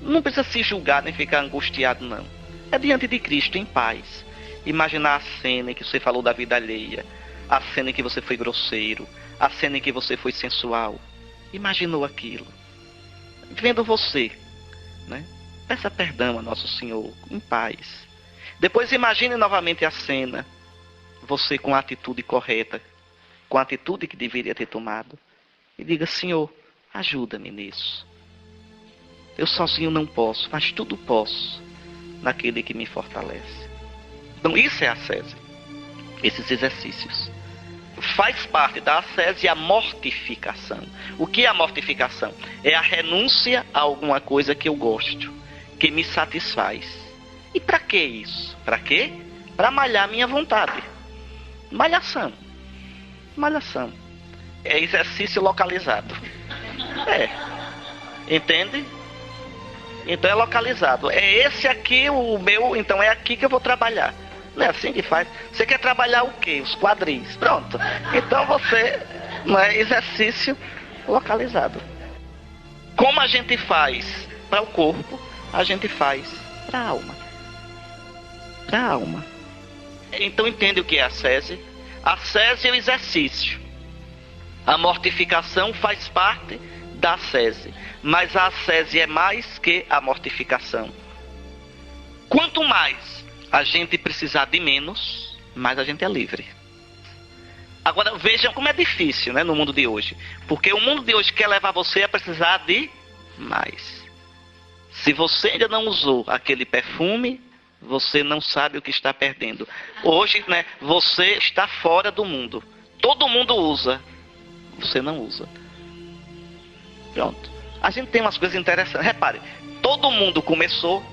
Não precisa se julgar nem ficar angustiado, não. É diante de Cristo, em paz. Imaginar a cena em que você falou da vida alheia. A cena em que você foi grosseiro. A cena em que você foi sensual. Imaginou aquilo. Vendo você, né? Peça perdão a Nosso Senhor, em paz. Depois imagine novamente a cena. Você com a atitude correta, com a atitude que deveria ter tomado. E diga, Senhor, ajuda-me nisso. Eu sozinho não posso, mas tudo posso naquele que me fortalece. Então isso é a ascese. Esses exercícios. Faz parte da ascese a mortificação. O que é a mortificação? É a renúncia a alguma coisa que eu gosto, que me satisfaz. E para que isso? Para quê? Para malhar minha vontade. Malhação. Malhação. É exercício localizado. É. Entende? Então é localizado. É esse aqui o meu, então é aqui que eu vou trabalhar. Não é assim que faz. Você quer trabalhar o quê? Os quadris. Pronto. Então você, não é exercício localizado. Como a gente faz para o corpo, a gente faz para a alma. Para a alma. Então entende o que é a ascese? A ascese é o exercício. A mortificação faz parte da ascese. Mas a ascese é mais que a mortificação. Quanto mais a gente precisar de menos, mais a gente é livre. Agora vejam como é difícil, né, no mundo de hoje. Porque o mundo de hoje quer levar você a precisar de mais. Se você ainda não usou aquele perfume, você não sabe o que está perdendo. Hoje, né, você está fora do mundo. Todo mundo usa. Você não usa. Pronto. A gente tem umas coisas interessantes. Repare, todo mundo começou.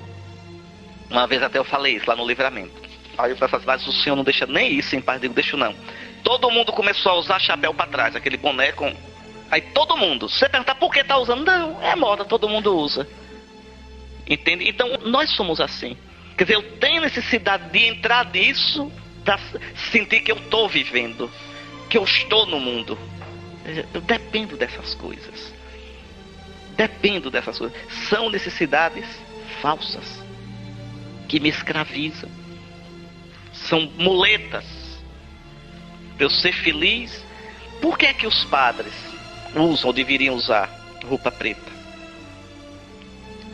Uma vez até eu falei isso lá no Livramento. Aí eu falei, mas o senhor não deixa nem isso em paz. Eu digo, deixa não. Todo mundo começou a usar chapéu para trás, aquele boné com... Aí todo mundo. Se você perguntar por que tá usando, não, é moda, todo mundo usa. Entende? Então nós somos assim. Quer dizer, eu tenho necessidade de entrar nisso para sentir que eu estou vivendo, que eu estou no mundo. Eu dependo dessas coisas. Dependo dessas coisas. São necessidades falsas que me escravizam. São muletas para eu ser feliz. Por que é que os padres usam ou deveriam usar roupa preta?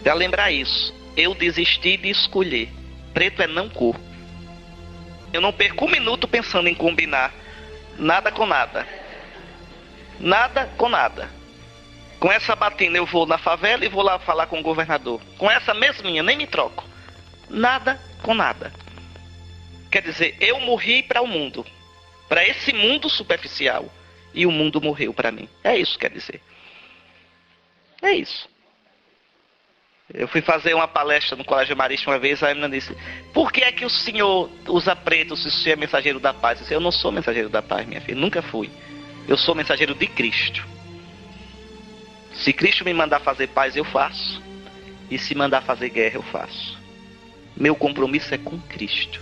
Para lembrar isso, eu desisti de escolher. Preto é não cor. Eu não perco um minuto pensando em combinar nada com nada. Nada com nada. Com essa batina eu vou na favela e vou lá falar com o governador. Com essa mesminha, nem me troco. Nada com nada. Quer dizer, eu morri para o mundo. Para esse mundo superficial. E o mundo morreu para mim. É isso que quer dizer. É isso. Eu fui fazer uma palestra no Colégio Marista uma vez, a menina disse, por que é que o senhor usa preto se o senhor é mensageiro da paz? Eu disse, eu não sou mensageiro da paz, minha filha, nunca fui. Eu sou mensageiro de Cristo. Se Cristo me mandar fazer paz, eu faço. E se mandar fazer guerra, eu faço. Meu compromisso é com Cristo.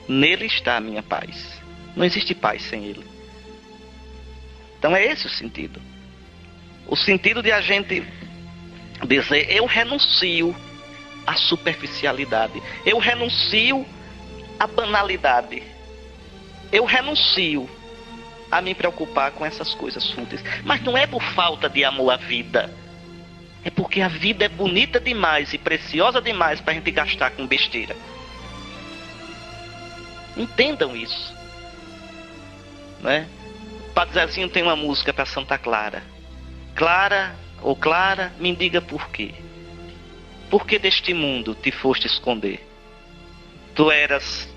Nele está a minha paz. Não existe paz sem Ele. Então é esse o sentido. O sentido de a gente dizer, eu renuncio à superficialidade. Eu renuncio à banalidade. Eu renuncio a me preocupar com essas coisas fúteis. Mas não é por falta de amor à vida. É porque a vida é bonita demais e preciosa demais para a gente gastar com besteira. Entendam isso. Né? O Padre Zezinho tem uma música para Santa Clara. Clara, ou Clara, me diga por quê. Por que deste mundo te foste esconder? Tu eras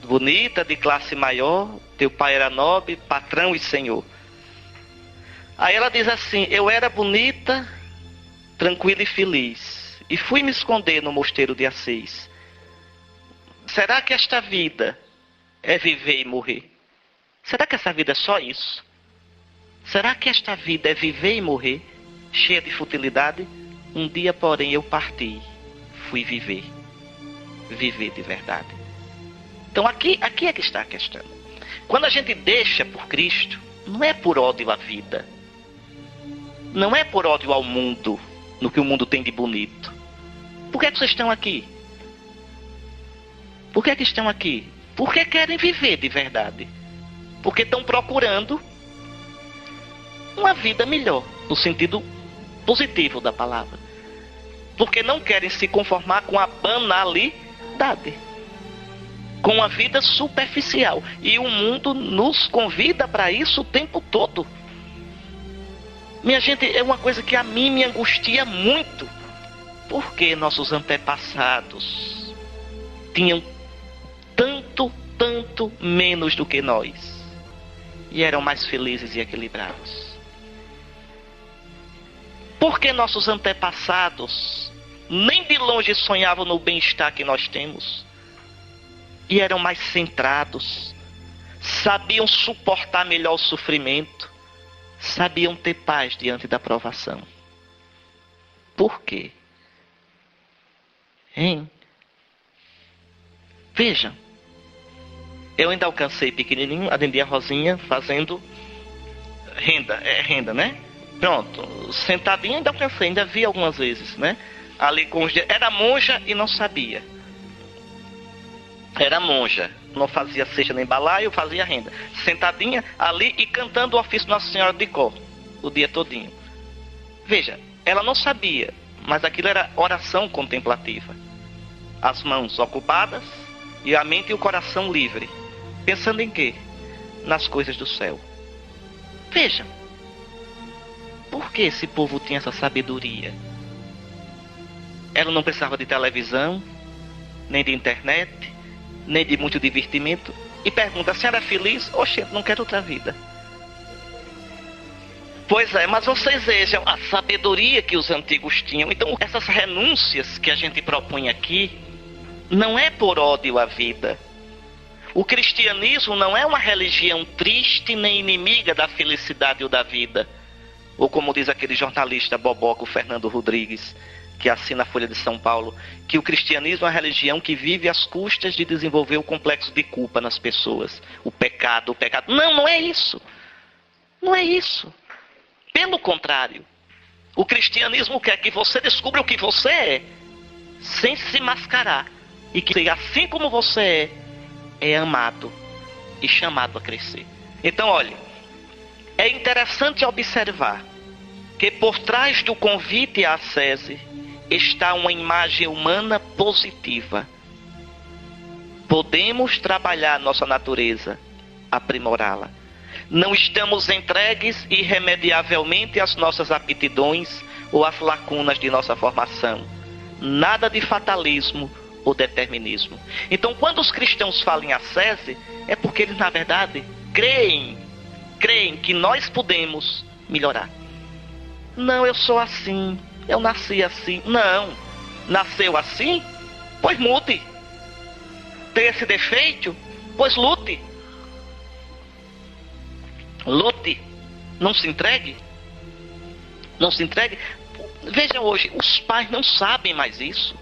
bonita, de classe maior, teu pai era nobre, patrão e senhor. Aí ela diz assim, eu era bonita, tranquila e feliz, e fui me esconder no mosteiro de Assis. Será que esta vida é viver e morrer? Será que essa vida é só isso? Será que esta vida é viver e morrer, cheia de futilidade? Um dia, porém, eu parti, fui viver. Viver de verdade. Então aqui é que está a questão. Quando a gente deixa por Cristo, não é por ódio à vida. Não é por ódio ao mundo, no que o mundo tem de bonito. Por que vocês estão aqui? Por que estão aqui? Porque querem viver de verdade. Porque estão procurando uma vida melhor, no sentido positivo da palavra. Porque não querem se conformar com a banalidade, com a vida superficial. E o mundo nos convida para isso o tempo todo. Minha gente, é uma coisa que a mim me angustia muito. Porque nossos antepassados tinham tanto menos do que nós. E eram mais felizes e equilibrados. Porque nossos antepassados nem de longe sonhavam no bem-estar que nós temos. E eram mais centrados, sabiam suportar melhor o sofrimento, sabiam ter paz diante da provação. Por quê? Hein? Vejam, eu ainda alcancei pequenininho, atendi a Rosinha fazendo renda, né? Pronto, sentadinha ainda alcancei, ainda vi algumas vezes, né? Ali com os dias, era monja e não sabia. Era monja, não fazia cesta nem balaio, fazia renda. Sentadinha ali e cantando o ofício Nossa Senhora de cor, o dia todinho. Veja, ela não sabia, mas aquilo era oração contemplativa. As mãos ocupadas e a mente e o coração livre. Pensando em quê? Nas coisas do céu. Vejam, por que esse povo tinha essa sabedoria? Ela não precisava de televisão, nem de internet, nem de muito divertimento. E pergunta, a senhora é feliz? Oxe, não quero outra vida. Pois é, mas vocês vejam a sabedoria que os antigos tinham. Então, essas renúncias que a gente propõe aqui, não é por ódio à vida. O cristianismo não é uma religião triste nem inimiga da felicidade ou da vida. Ou como diz aquele jornalista boboca, o Fernando Rodrigues, que assina a Folha de São Paulo, que o cristianismo é uma religião que vive às custas de desenvolver o complexo de culpa nas pessoas. O pecado. Não, não é isso. Não é isso. Pelo contrário, o cristianismo quer que você descubra o que você é, sem se mascarar. E que assim como você é amado e chamado a crescer. Então, olha, é interessante observar que por trás do convite à ascese está uma imagem humana positiva. Podemos trabalhar nossa natureza, aprimorá-la. Não estamos entregues irremediavelmente às nossas aptidões ou às lacunas de nossa formação. Nada de fatalismo ou determinismo. Então, quando os cristãos falam em ascese, é porque eles, na verdade, creem que nós podemos melhorar. Não, eu sou assim, eu nasci assim. Não, nasceu assim? Pois mude. Tem esse defeito? Pois lute. Lute. Não se entregue. Não se entregue. Veja hoje, os pais não sabem mais isso.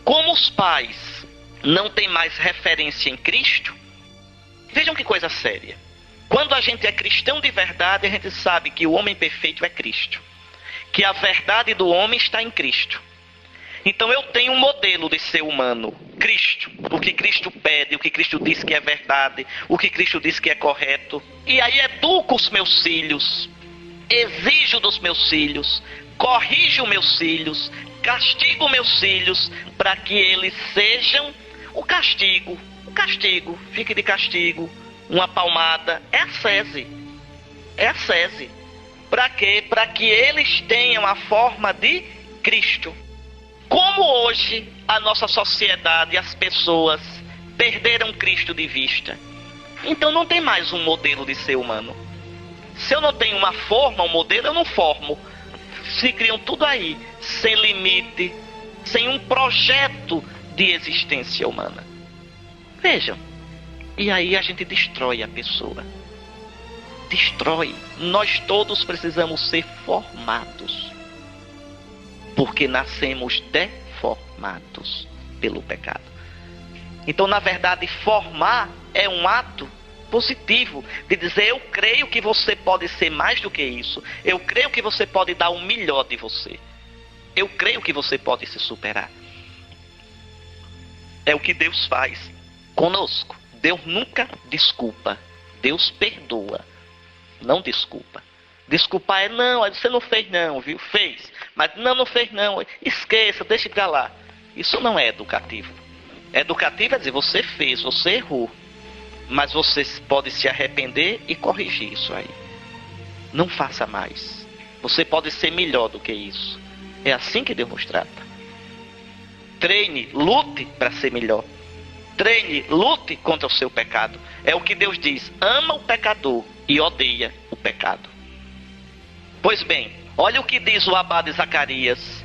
Como os pais não têm mais referência em Cristo, vejam que coisa séria. Quando a gente é cristão de verdade, a gente sabe que o homem perfeito é Cristo. Que a verdade do homem está em Cristo. Então eu tenho um modelo de ser humano, Cristo. O que Cristo pede, o que Cristo diz que é verdade, o que Cristo diz que é correto. E aí educo os meus filhos, exijo dos meus filhos, corrijo meus filhos, castigo meus filhos, para que eles sejam o castigo, fique de castigo, uma palmada, é ascese. Para quê? Para que eles tenham a forma de Cristo. Como hoje a nossa sociedade, as pessoas perderam Cristo de vista, então não tem mais um modelo de ser humano. Se eu não tenho uma forma, um modelo, eu não formo. Se criam tudo aí, sem limite, sem um projeto de existência humana. Vejam, e aí a gente destrói a pessoa. Destrói. Nós todos precisamos ser formados, porque nascemos deformados pelo pecado. Então, na verdade, formar é um ato positivo, de dizer, eu creio que você pode ser mais do que isso, eu creio que você pode dar o melhor de você, eu creio que você pode se superar. É o que Deus faz conosco. Deus nunca desculpa, Deus perdoa, não desculpa. Desculpar é, não, você não fez não, viu? Fez, mas não fez não, esqueça, deixa pra lá. Isso não é educativo. Educativo é dizer, você fez, você errou, mas você pode se arrepender e corrigir isso aí. Não faça mais. Você pode ser melhor do que isso. É assim que Deus nos trata. Treine, lute para ser melhor. Treine, lute contra o seu pecado. É o que Deus diz. Ama o pecador e odeia o pecado. Pois bem, olha o que diz o abade Zacarias.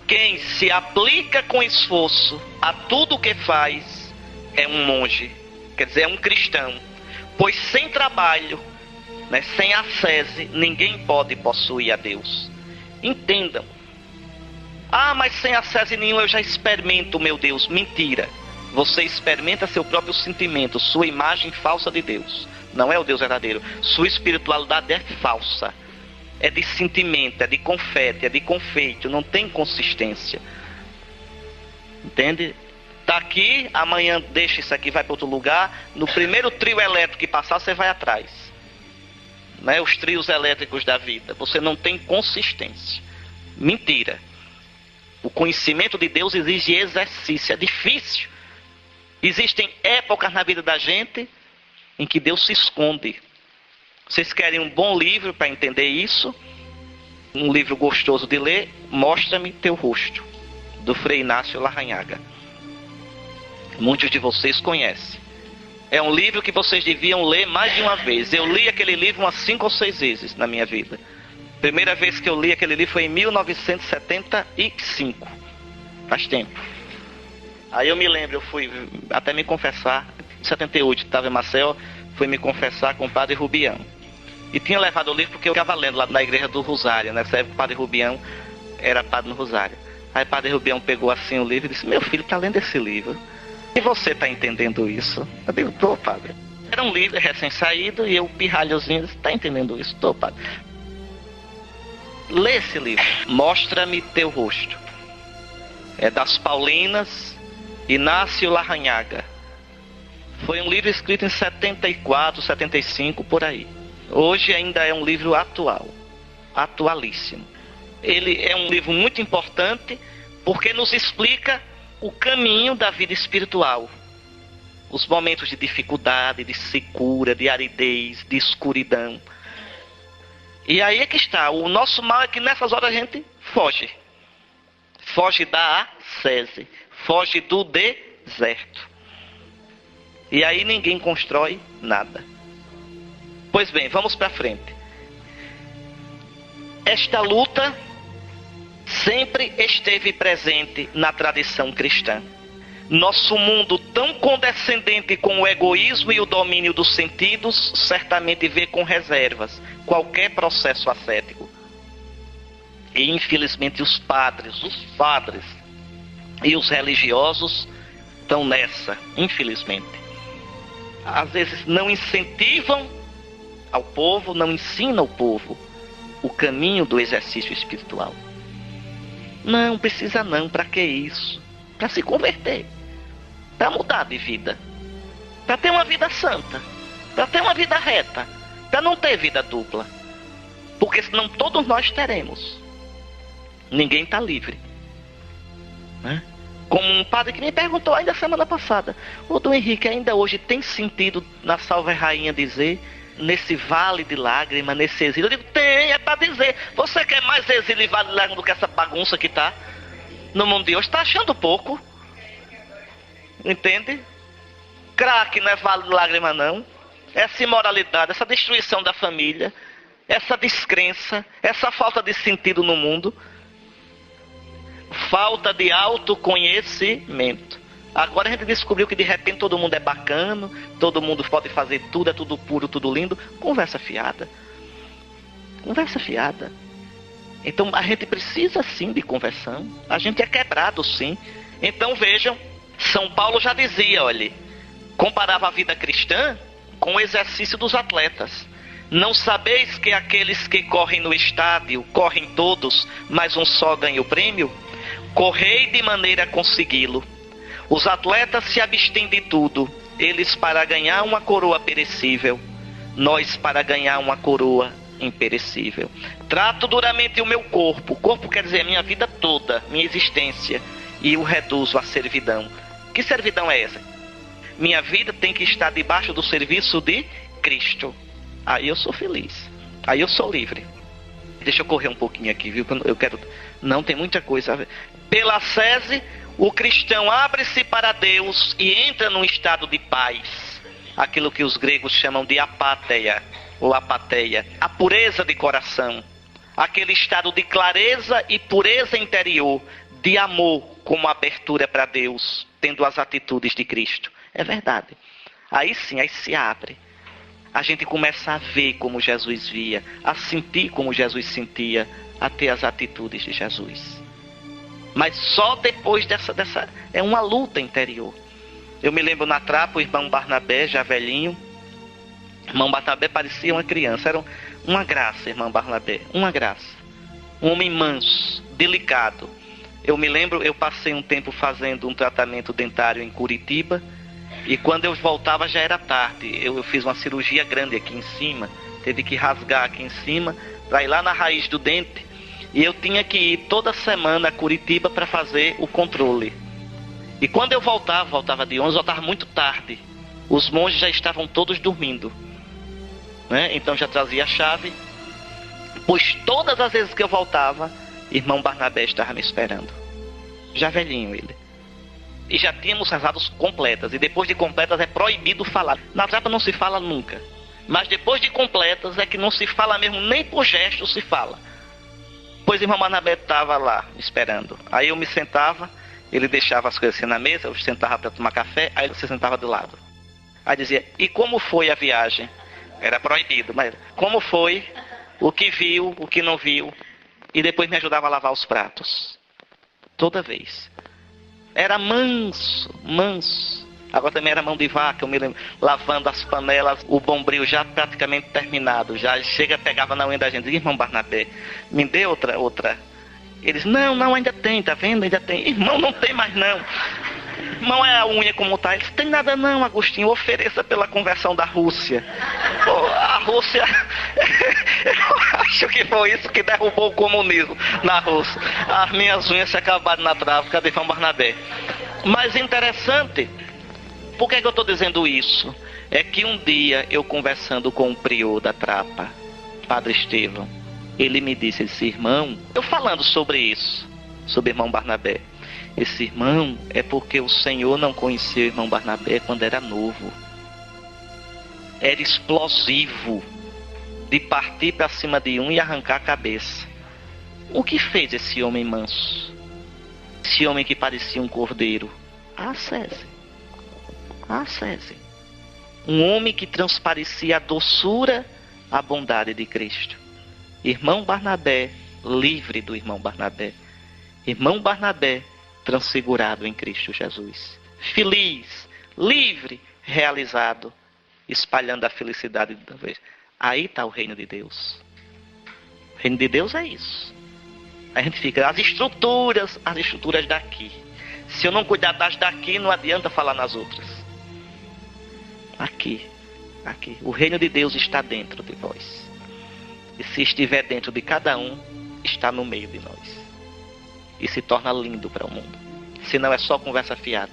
Quem se aplica com esforço a tudo o que faz é um monge. Quer dizer, é um cristão. Pois sem trabalho, né, sem ascese, ninguém pode possuir a Deus. Entendam. Ah, mas sem ascese nenhum eu já experimento, meu Deus. Mentira. Você experimenta seu próprio sentimento, sua imagem falsa de Deus. Não é o Deus verdadeiro. Sua espiritualidade é falsa. É de sentimento, é de confete, é de confeito. Não tem consistência. Entende? Tá aqui, amanhã deixa isso aqui, vai para outro lugar. No primeiro trio elétrico que passar, você vai atrás. Né? Os trios elétricos da vida. Você não tem consistência. Mentira. O conhecimento de Deus exige exercício. É difícil. Existem épocas na vida da gente em que Deus se esconde. Vocês querem um bom livro para entender isso? Um livro gostoso de ler? Mostra-me teu rosto, do Frei Inácio Larrañaga. Muitos de vocês conhecem. É um livro que vocês deviam ler mais de uma vez. Eu li aquele livro umas 5 ou 6 vezes na minha vida. Primeira vez que eu li aquele livro foi em 1975. Faz tempo. Aí eu me lembro, eu fui até me confessar, em 78, estava em Maceió, fui me confessar com o padre Rubião. E tinha levado o livro porque eu ficava lendo lá na igreja do Rosário, né? O padre Rubião era padre no Rosário. Aí o padre Rubião pegou assim o livro e disse: meu filho está lendo esse livro. E você está entendendo isso? Eu digo: tô, padre. Era um livro recém-saído e eu, pirralhozinho, disse: está entendendo isso? Tô, padre. Lê esse livro, Mostra-me teu rosto. É das Paulinas, Inácio Larrañaga. Foi um livro escrito em 74, 75, por aí. Hoje ainda é um livro atual, atualíssimo. Ele é um livro muito importante porque nos explica o caminho da vida espiritual. Os momentos de dificuldade, de secura, de aridez, de escuridão. E aí é que está. O nosso mal é que nessas horas a gente foge. Foge da ascese. Foge do deserto. E aí ninguém constrói nada. Pois bem, vamos para frente. Esta luta sempre esteve presente na tradição cristã. Nosso mundo, tão condescendente com o egoísmo e o domínio dos sentidos, certamente vê com reservas qualquer processo ascético. E infelizmente os padres e os religiosos estão nessa, infelizmente. Às vezes não incentivam ao povo, não ensinam ao povo o caminho do exercício espiritual. Não, precisa não, para que isso? Para se converter, para mudar de vida, para ter uma vida santa, para ter uma vida reta, para não ter vida dupla. Porque senão todos nós teremos. Ninguém está livre, né? Como um padre que me perguntou ainda semana passada: ô Dom Henrique, ainda hoje tem sentido na Salve Rainha dizer, nesse vale de lágrimas, nesse exílio? Eu digo: tem, é para dizer. Você quer mais exílio e vale de lágrimas do que essa bagunça que está no mundo de hoje? Está achando pouco? Entende? Crack não é vale de lágrimas não. Essa imoralidade, essa destruição da família, essa descrença, essa falta de sentido no mundo, falta de autoconhecimento. Agora a gente descobriu que de repente todo mundo é bacana, todo mundo pode fazer tudo, é tudo puro, tudo lindo. Conversa fiada. Conversa fiada. Então a gente precisa sim de conversão. A gente é quebrado sim. Então vejam, São Paulo já dizia, olha, comparava a vida cristã com o exercício dos atletas. Não sabeis que aqueles que correm no estádio, correm todos, mas um só ganha o prêmio? Correi de maneira a consegui-lo. Os atletas se abstêm de tudo, eles para ganhar uma coroa perecível, nós para ganhar uma coroa imperecível. Trato duramente o meu corpo quer dizer a minha vida toda, minha existência, e o reduzo à servidão. Que servidão é essa? Minha vida tem que estar debaixo do serviço de Cristo. Aí eu sou feliz, aí eu sou livre. Deixa eu correr um pouquinho aqui, viu? Eu quero... Não, tem muita coisa. Pela ascese, o cristão abre-se para Deus e entra num estado de paz. Aquilo que os gregos chamam de apáteia, ou apateia. A pureza de coração. Aquele estado de clareza e pureza interior, de amor como abertura para Deus, tendo as atitudes de Cristo. É verdade. Aí sim, aí se abre. a gente começa a ver como Jesus via, a sentir como Jesus sentia, a ter as atitudes de Jesus. Mas só depois dessa é uma luta interior. Eu me lembro na Trapa, o irmão Barnabé, já velhinho. O irmão Barnabé parecia uma criança, era uma graça, irmão Barnabé, uma graça. Um homem manso, delicado. Eu me lembro, eu passei um tempo fazendo um tratamento dentário em Curitiba, e quando eu voltava já era tarde. Eu fiz uma cirurgia grande aqui em cima, teve que rasgar aqui em cima, para ir lá na raiz do dente, e eu tinha que ir toda semana a Curitiba para fazer o controle. E quando eu voltava de ônibus, voltava muito tarde. Os monges já estavam todos dormindo, né? Então já trazia a chave, pois todas as vezes que eu voltava, irmão Barnabé estava me esperando. Já velhinho ele. E já tínhamos rezado completas. E depois de completas é proibido falar. Na Trapa não se fala nunca. Mas depois de completas é que não se fala mesmo, nem por gesto se fala. Pois irmão Barnabé estava lá esperando. Aí eu me sentava, ele deixava as coisas assim na mesa, eu sentava para tomar café, aí ele se sentava do lado. Aí dizia, e como foi a viagem? Era proibido, mas como foi? O que viu, o que não viu? E depois me ajudava a lavar os pratos. Toda vez. Era manso, manso. Agora também era mão de vaca, eu me lembro, lavando as panelas, o bombril já praticamente terminado. Já chega, pegava na unha da gente. Irmão Barnabé, me dê outra. Eles, não, ainda tem, tá vendo? Ainda tem. Irmão, não tem mais não. Irmão, é a unha como tá. Eles, tem nada não, Agostinho, ofereça pela conversão da Rússia. Pô, a Rússia, eu acho que foi isso que derrubou o comunismo na Rússia. As minhas unhas se acabaram na trava de Irmão Barnabé. Mas interessante, por que eu estou dizendo isso? É que um dia eu conversando com o prior da Trapa, Padre Estevão, ele me disse, irmão, eu falando sobre isso, sobre irmão Barnabé, esse irmão é porque o Senhor não conhecia o irmão Barnabé quando era novo. Era explosivo, de partir para cima de um e arrancar a cabeça. O que fez esse homem manso? Esse homem que parecia um cordeiro? César. Um homem que transparecia a doçura, a bondade de Cristo. Irmão Barnabé, livre do irmão Barnabé. Irmão Barnabé, transfigurado em Cristo Jesus. Feliz, livre, realizado, espalhando a felicidade de Deus. Aí está o reino de Deus. O reino de Deus é isso. A gente fica, as estruturas daqui. Se eu não cuidar das daqui, não adianta falar nas outras. Aqui. O reino de Deus está dentro de vós. E se estiver dentro de cada um, está no meio de nós. E se torna lindo para o mundo. Senão é só conversa fiada.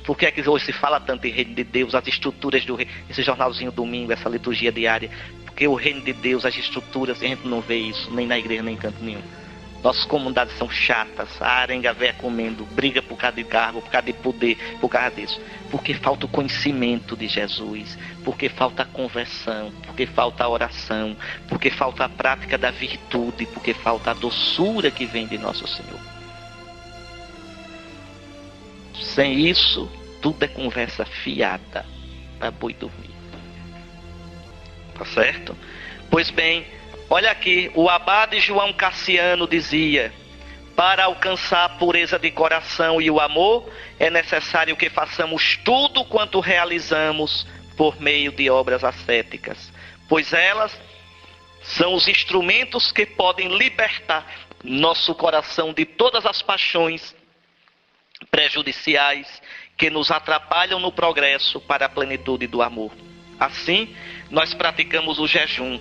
Por que é que hoje se fala tanto em reino de Deus, as estruturas do reino, esse jornalzinho domingo, essa liturgia diária? Porque o reino de Deus, as estruturas, a gente não vê isso, nem na igreja, nem em canto nenhum. Nossas comunidades são chatas, a arenga véia comendo, briga por causa de cargo, por causa de poder, por causa disso. Porque falta o conhecimento de Jesus, porque falta a conversão, porque falta a oração, porque falta a prática da virtude, porque falta a doçura que vem de nosso Senhor. Sem isso, tudo é conversa fiada para boi dormir. Tá certo? Pois bem, olha aqui, o abade João Cassiano dizia: para alcançar a pureza de coração e o amor, é necessário que façamos tudo quanto realizamos por meio de obras ascéticas, pois elas são os instrumentos que podem libertar nosso coração de todas as paixões prejudiciais que nos atrapalham no progresso para a plenitude do amor. Assim, nós praticamos o jejum,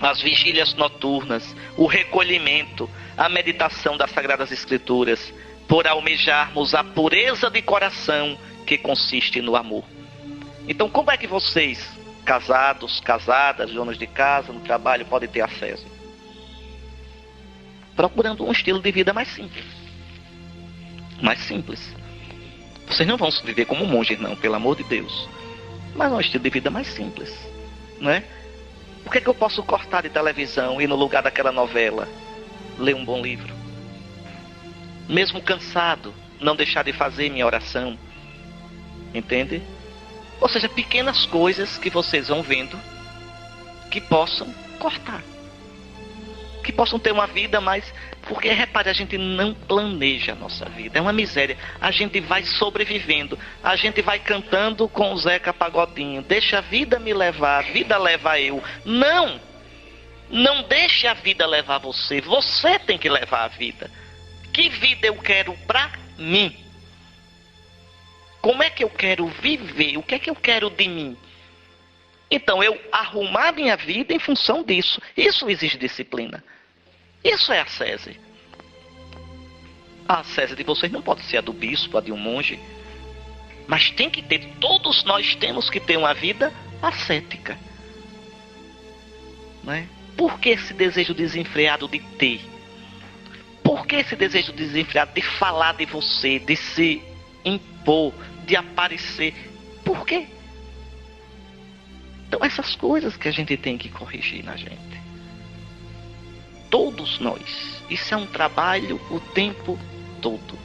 as vigílias noturnas, o recolhimento, a meditação das Sagradas Escrituras, por almejarmos a pureza de coração que consiste no amor. Então, como é que vocês, casados, casadas, donos de casa, no trabalho, podem ter acesso? Procurando um estilo de vida mais simples. Mais simples. Vocês não vão viver como monges, não, pelo amor de Deus. Mas um estilo de vida mais simples, não é? Por que eu posso cortar de televisão e no lugar daquela novela ler um bom livro? Mesmo cansado, não deixar de fazer minha oração. Entende? Ou seja, pequenas coisas que vocês vão vendo que possam cortar. Que possam ter uma vida mais... Porque, repare, a gente não planeja a nossa vida. É uma miséria. A gente vai sobrevivendo. A gente vai cantando com o Zeca Pagodinho. Deixa a vida me levar, a vida leva eu. Não! Não deixe a vida levar você. Você tem que levar a vida. Que vida eu quero pra mim? Como é que eu quero viver? O que é que eu quero de mim? Então, eu arrumar minha vida em função disso. Isso exige disciplina. Isso é ascese. A ascese de vocês não pode ser a do bispo, a de um monge. Mas tem que ter, todos nós temos que ter uma vida ascética. Não é? Por que esse desejo desenfreado de ter? Por que esse desejo desenfreado de falar de você, de se impor, de aparecer? Por quê? Então essas coisas que a gente tem que corrigir na gente. Todos nós. Isso é um trabalho o tempo todo.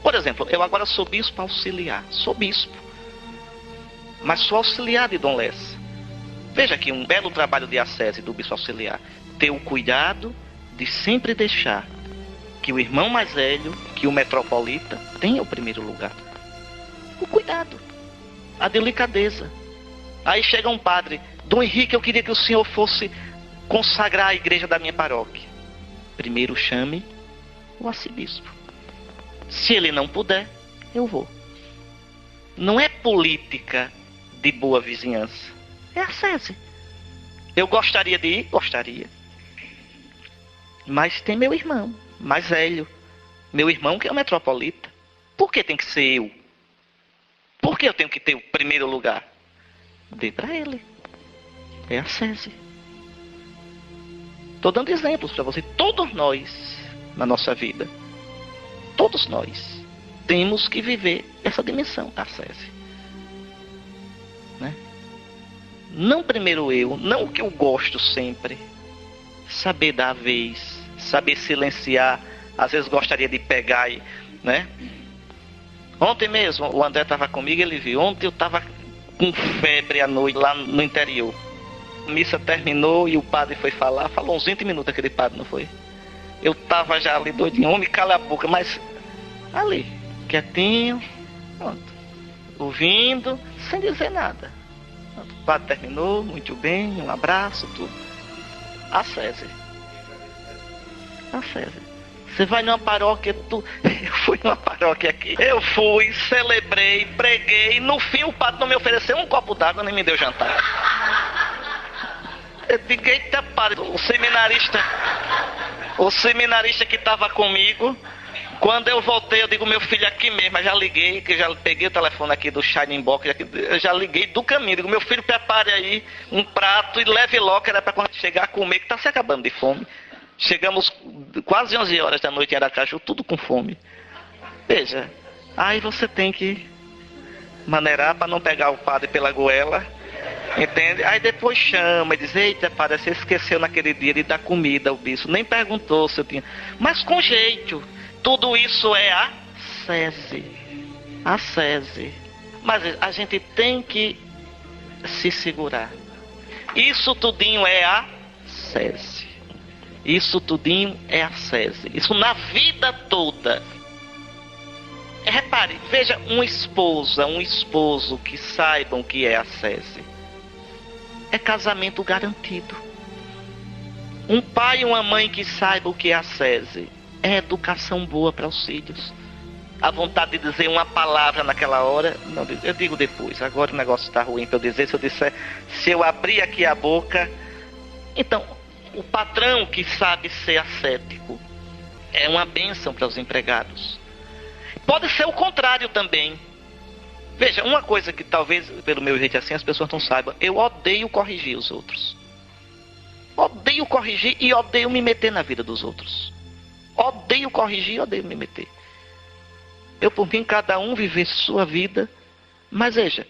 Por exemplo, eu agora sou bispo auxiliar. Sou bispo. Mas sou auxiliar de Dom Lessa. Veja aqui um belo trabalho de ascese do bispo auxiliar. Ter o cuidado de sempre deixar que o irmão mais velho, que o metropolita, tenha o primeiro lugar. O cuidado. A delicadeza. Aí chega um padre. Dom Henrique, eu queria que o senhor fosse consagrar a igreja da minha paróquia. Primeiro chame o arcebispo. Se ele não puder, eu vou. Não é política de boa vizinhança. É ascese. Eu gostaria de ir? Gostaria. Mas tem meu irmão, mais velho. Meu irmão que é o metropolita. Por que tem que ser eu? Por que eu tenho que ter o primeiro lugar? Dê para ele. É ascese. Estou dando exemplos para você. Todos nós, na nossa vida, todos nós, temos que viver essa dimensão da ascese. Né? Não primeiro eu, não o que eu gosto sempre. Saber dar a vez, saber silenciar. Às vezes gostaria de pegar e... né? Ontem mesmo, o André estava comigo, ele viu. Ontem eu estava com febre à noite lá no interior. A missa terminou e o padre foi falar. Falou uns 20 minutos aquele padre, não foi? Eu estava já ali doidinho. Homem, cala a boca, mas ali, quietinho, pronto. Ouvindo, sem dizer nada. O padre terminou, muito bem, um abraço, tudo. Ascese. Ascese. Você vai numa paróquia, eu fui numa paróquia aqui. Eu fui, celebrei, preguei. No fim o padre não me ofereceu um copo d'água, nem me deu jantar. Eu digo, eita, padre, o seminarista que estava comigo, quando eu voltei, eu digo, meu filho aqui mesmo, eu já liguei, que eu já peguei o telefone aqui do Shining Box, eu já liguei do caminho, digo, meu filho, prepare aí um prato e leve logo, que era para quando chegar a comer, que está se acabando de fome. Chegamos quase 11 horas da noite em Aracaju, tudo com fome. Veja, aí você tem que maneirar para não pegar o padre pela goela, entende? Aí depois chama e diz, eita, padre, você esqueceu naquele dia de dar comida ao bispo, nem perguntou se eu tinha... Mas com jeito, tudo isso é ascese. Ascese. Mas a gente tem que se segurar. Isso tudinho é ascese. Isso tudinho é ascese. Isso na vida toda. Repare, veja, uma esposa, um esposo que saibam que é ascese. É casamento garantido. Um pai e uma mãe que saibam o que é ascese. É educação boa para os filhos. A vontade de dizer uma palavra naquela hora, não, eu digo depois. Agora o negócio está ruim para eu dizer. Se eu abrir aqui a boca... Então... O patrão que sabe ser ascético é uma bênção para os empregados. Pode ser o contrário também. Veja, uma coisa que talvez, pelo meu jeito assim, as pessoas não saibam. Eu odeio corrigir os outros. Odeio corrigir e odeio me meter na vida dos outros. Odeio corrigir e odeio me meter. Eu, por mim, cada um viver sua vida. Mas veja,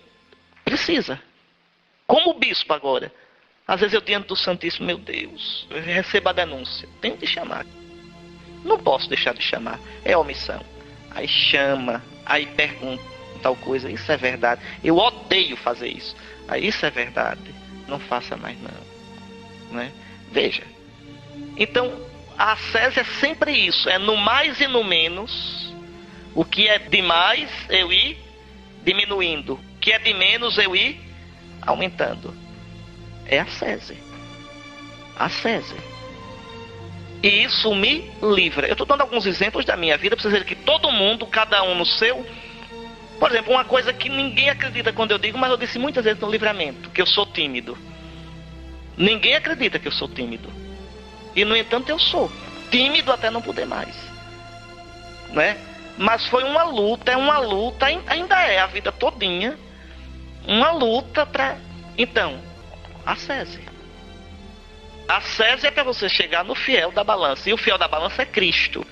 precisa. Como bispo agora. Às vezes eu diante do Santíssimo, meu Deus, eu recebo a denúncia, tenho de chamar. Não posso deixar de chamar, é omissão. Aí chama, aí pergunta tal coisa, isso é verdade. Eu odeio odeio fazer isso. Aí isso é verdade. Não faça mais não. Né? Veja. Então, a ascese é sempre isso. É no mais e no menos. O que é demais, eu ir diminuindo. O que é de menos, eu ir aumentando. É ascese. Ascese. E isso me livra. Eu estou dando alguns exemplos da minha vida para vocês verem que todo mundo, cada um no seu. Por exemplo, uma coisa que ninguém acredita quando eu digo, mas eu disse muitas vezes no livramento, que eu sou tímido. Ninguém acredita que eu sou tímido. E no entanto eu sou. Tímido até não poder mais. Né? Mas foi uma luta, ainda é a vida todinha. Uma luta para... Então, ascese. Ascese é para você chegar no fiel da balança. E o fiel da balança é Cristo.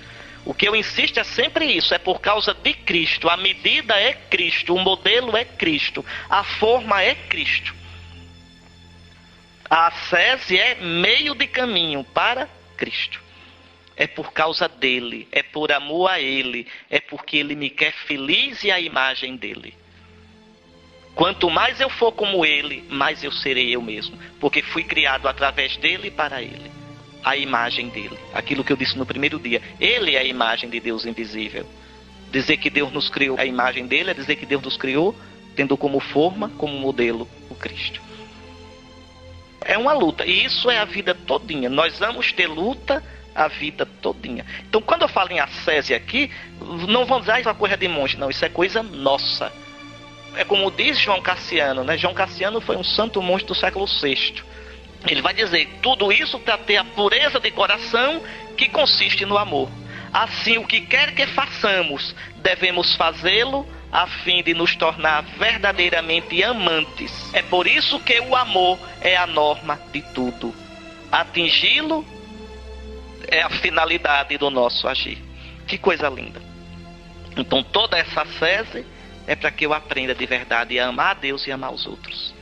O que eu insisto é sempre isso. É por causa de Cristo. A medida é Cristo. O modelo é Cristo. A forma é Cristo. A ascese é meio de caminho para Cristo. É por causa dele. É por amor a ele. É porque ele me quer feliz e a imagem dele. Quanto mais eu for como ele, mais eu serei eu mesmo. Porque fui criado através dele e para ele. A imagem dele. Aquilo que eu disse no primeiro dia. Ele é a imagem de Deus invisível. Dizer que Deus nos criou a imagem dele é dizer que Deus nos criou tendo como forma, como modelo, o Cristo. É uma luta. E isso é a vida todinha. Nós vamos ter luta a vida todinha. Então quando eu falo em ascese aqui, não vamos dizer isso é uma coisa de monge. Não, isso é coisa nossa. É como diz João Cassiano, né? João Cassiano foi um santo monge do século VI. Ele vai dizer, tudo isso para ter a pureza de coração que consiste no amor. Assim, o que quer que façamos, devemos fazê-lo a fim de nos tornar verdadeiramente amantes. É por isso que o amor é a norma de tudo. Atingi-lo é a finalidade do nosso agir. Que coisa linda. Então toda essa ascese é para que eu aprenda de verdade a amar a Deus e amar os outros.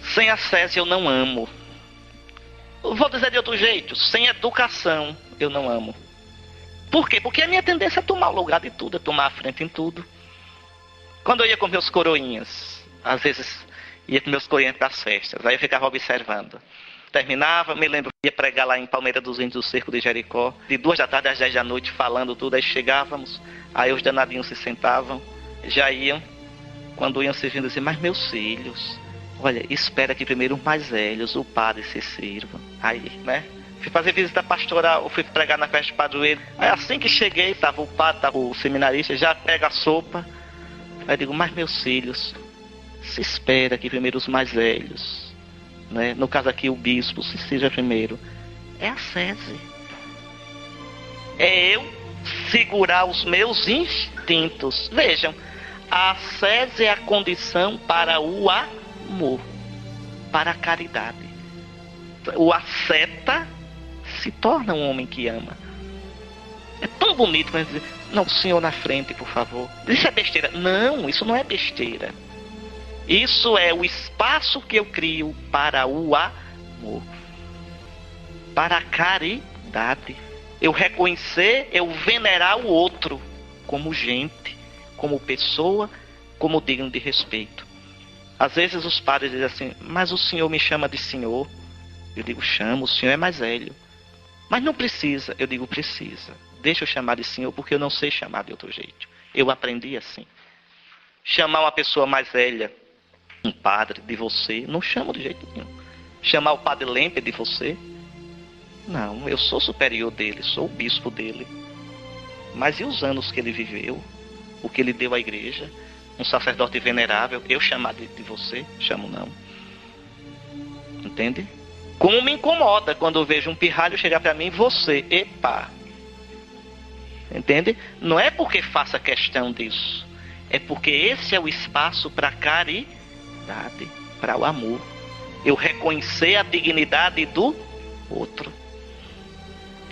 Sem ascese eu não amo. Vou dizer de outro jeito, sem educação eu não amo. Por quê? Porque a minha tendência é tomar o lugar de tudo, é tomar a frente em tudo. Quando eu ia com meus coroinhas, às vezes ia com meus coroinhas para as festas, aí eu ficava observando. Terminava, me lembro, ia pregar lá em Palmeira dos Índios, do Cerco de Jericó, de 2 da tarde às 10 da noite, falando tudo, aí chegávamos, aí os danadinhos se sentavam, já iam, quando iam servindo, assim, mas meus filhos, olha, espera que primeiro os mais velhos, o padre se sirva. Aí, né? Fui fazer visita pastoral, fui pregar na festa de padroeiro. Aí assim que cheguei, tava o padre, tava o seminarista, já pega a sopa. Aí eu digo, mas meus filhos, se espera que primeiro os mais velhos, né? No caso aqui o bispo, se seja primeiro. É ascese. É eu segurar os meus instintos. Vejam, a ascese é a condição para o amor, para a caridade. O asceta se torna um homem que ama. É tão bonito para dizer, não, o senhor na frente, por favor. Isso é besteira. Não, isso não é besteira. Isso é o espaço que eu crio para o amor, para a caridade. Eu reconhecer, eu venerar o outro como gente, como pessoa, como digno de respeito. Às vezes os padres dizem assim, mas o senhor me chama de senhor. Eu digo, chamo, o senhor é mais velho. Mas não precisa. Eu digo, precisa. Deixa eu chamar de senhor, porque eu não sei chamar de outro jeito. Eu aprendi assim. Chamar uma pessoa mais velha, um padre, de você, não chamo de jeito nenhum. Chamar o padre Lempe de você, não, eu sou superior dele, sou o bispo dele. Mas e os anos que ele viveu? O que ele deu à igreja? Um sacerdote venerável, eu chamar de você? Chamo não. Entende? Como me incomoda quando eu vejo um pirralho chegar para mim, você, epa. Entende? Não é porque faça questão disso. É porque esse é o espaço para a caridade, para o amor. Eu reconhecer a dignidade do outro.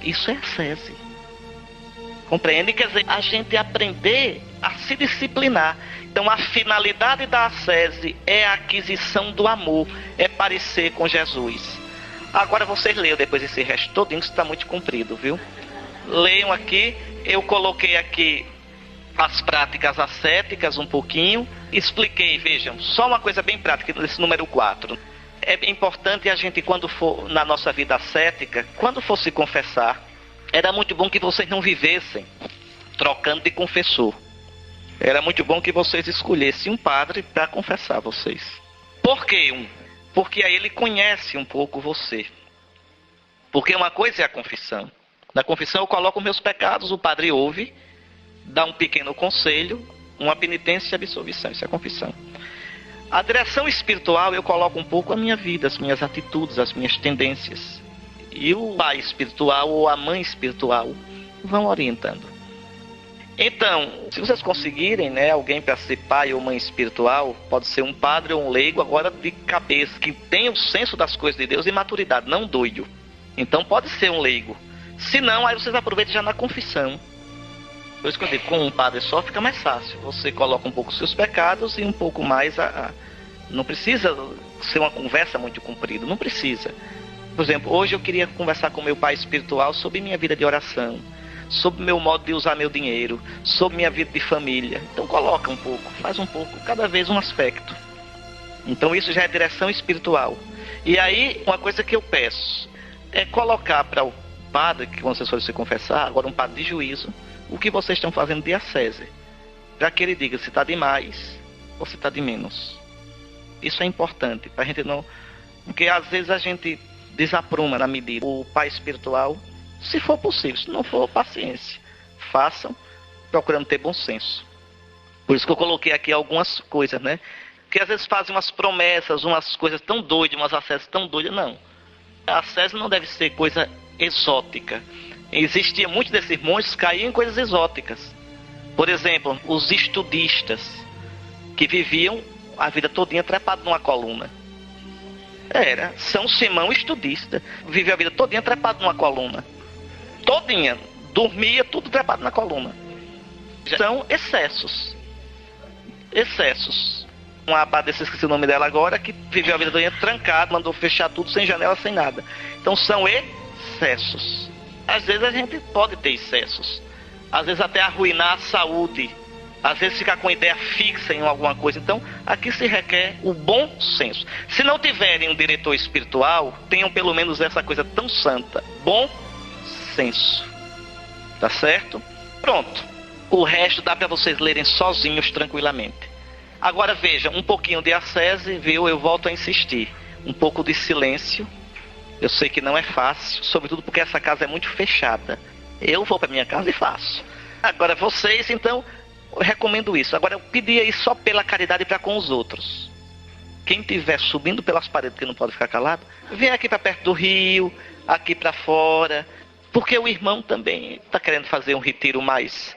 Isso é ascese. Compreende? Quer dizer, a gente aprender a se disciplinar. Então a finalidade da ascese é a aquisição do amor. É parecer com Jesus. Agora vocês leiam depois esse resto todinho, que está muito comprido, viu? Leiam aqui. Eu coloquei aqui as práticas ascéticas um pouquinho. Expliquei, vejam, só uma coisa bem prática, esse número 4. É importante a gente, quando for na nossa vida ascética, quando for se confessar, era muito bom que vocês não vivessem trocando de confessor. Era muito bom que vocês escolhessem um padre para confessar vocês. Por que um? Porque aí ele conhece um pouco você. Porque uma coisa é a confissão. Na confissão eu coloco meus pecados, o padre ouve, dá um pequeno conselho, uma penitência e absolvição. Isso é a confissão. A direção espiritual eu coloco um pouco a minha vida, as minhas atitudes, as minhas tendências. E o pai espiritual ou a mãe espiritual vão orientando. Então, se vocês conseguirem, né, alguém para ser pai ou mãe espiritual, pode ser um padre ou um leigo, agora de cabeça, que tem o senso das coisas de Deus e maturidade, não doido. Então pode ser um leigo. Se não, aí vocês aproveitam já na confissão. Por isso que eu digo, com um padre só fica mais fácil. Você coloca um pouco os seus pecados e um pouco mais Não precisa ser uma conversa muito comprida, não precisa. Por exemplo, hoje eu queria conversar com meu pai espiritual sobre minha vida de oração, sobre meu modo de usar meu dinheiro, sobre minha vida de família. Então coloca um pouco, faz um pouco, cada vez um aspecto. Então isso já é direção espiritual. E aí, uma coisa que eu peço é colocar para o padre, que quando vocês forem se confessar, agora um padre de juízo, o que vocês estão fazendo de ascese, para que ele diga se está de mais ou se está de menos. Isso é importante, para a gente não... Porque às vezes a gente desapruma na medida. O pai espiritual, se for possível, se não for, paciência. Façam, procurando ter bom senso. Por isso que eu coloquei aqui algumas coisas, né? Porque às vezes fazem umas promessas, umas coisas tão doidas, umas asceses tão doidas. Não. A ascese não deve ser coisa exótica. Existia muitos desses monges que caíam em coisas exóticas. Por exemplo, os estudistas, que viviam a vida todinha trepado numa coluna. São Simão estudista, viveu a vida todinha trepado numa coluna. Todinha, dormia tudo trepado na coluna. São excessos. Excessos. Uma abadesa, esqueci o nome dela agora, que viveu a vida todinha trancada, mandou fechar tudo, sem janela, sem nada. Então são excessos. Às vezes a gente pode ter excessos. Às vezes até arruinar a saúde. Às vezes ficar com ideia fixa em alguma coisa. Então, aqui se requer o bom senso. Se não tiverem um diretor espiritual, tenham pelo menos essa coisa tão santa. Bom senso. Tá certo? Pronto. O resto dá para vocês lerem sozinhos, tranquilamente. Agora veja, um pouquinho de ascese, viu? Eu volto a insistir. Um pouco de silêncio. Eu sei que não é fácil, sobretudo porque essa casa é muito fechada. Eu vou para minha casa e faço. Agora vocês, então... Eu recomendo isso. Agora eu pedia isso só pela caridade para com os outros. Quem estiver subindo pelas paredes que não pode ficar calado, vem aqui para perto do rio, aqui para fora, porque o irmão também está querendo fazer um retiro mais,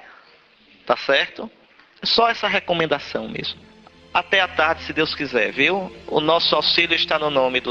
tá certo? Só essa recomendação mesmo. Até a tarde, se Deus quiser, viu? O nosso auxílio está no nome do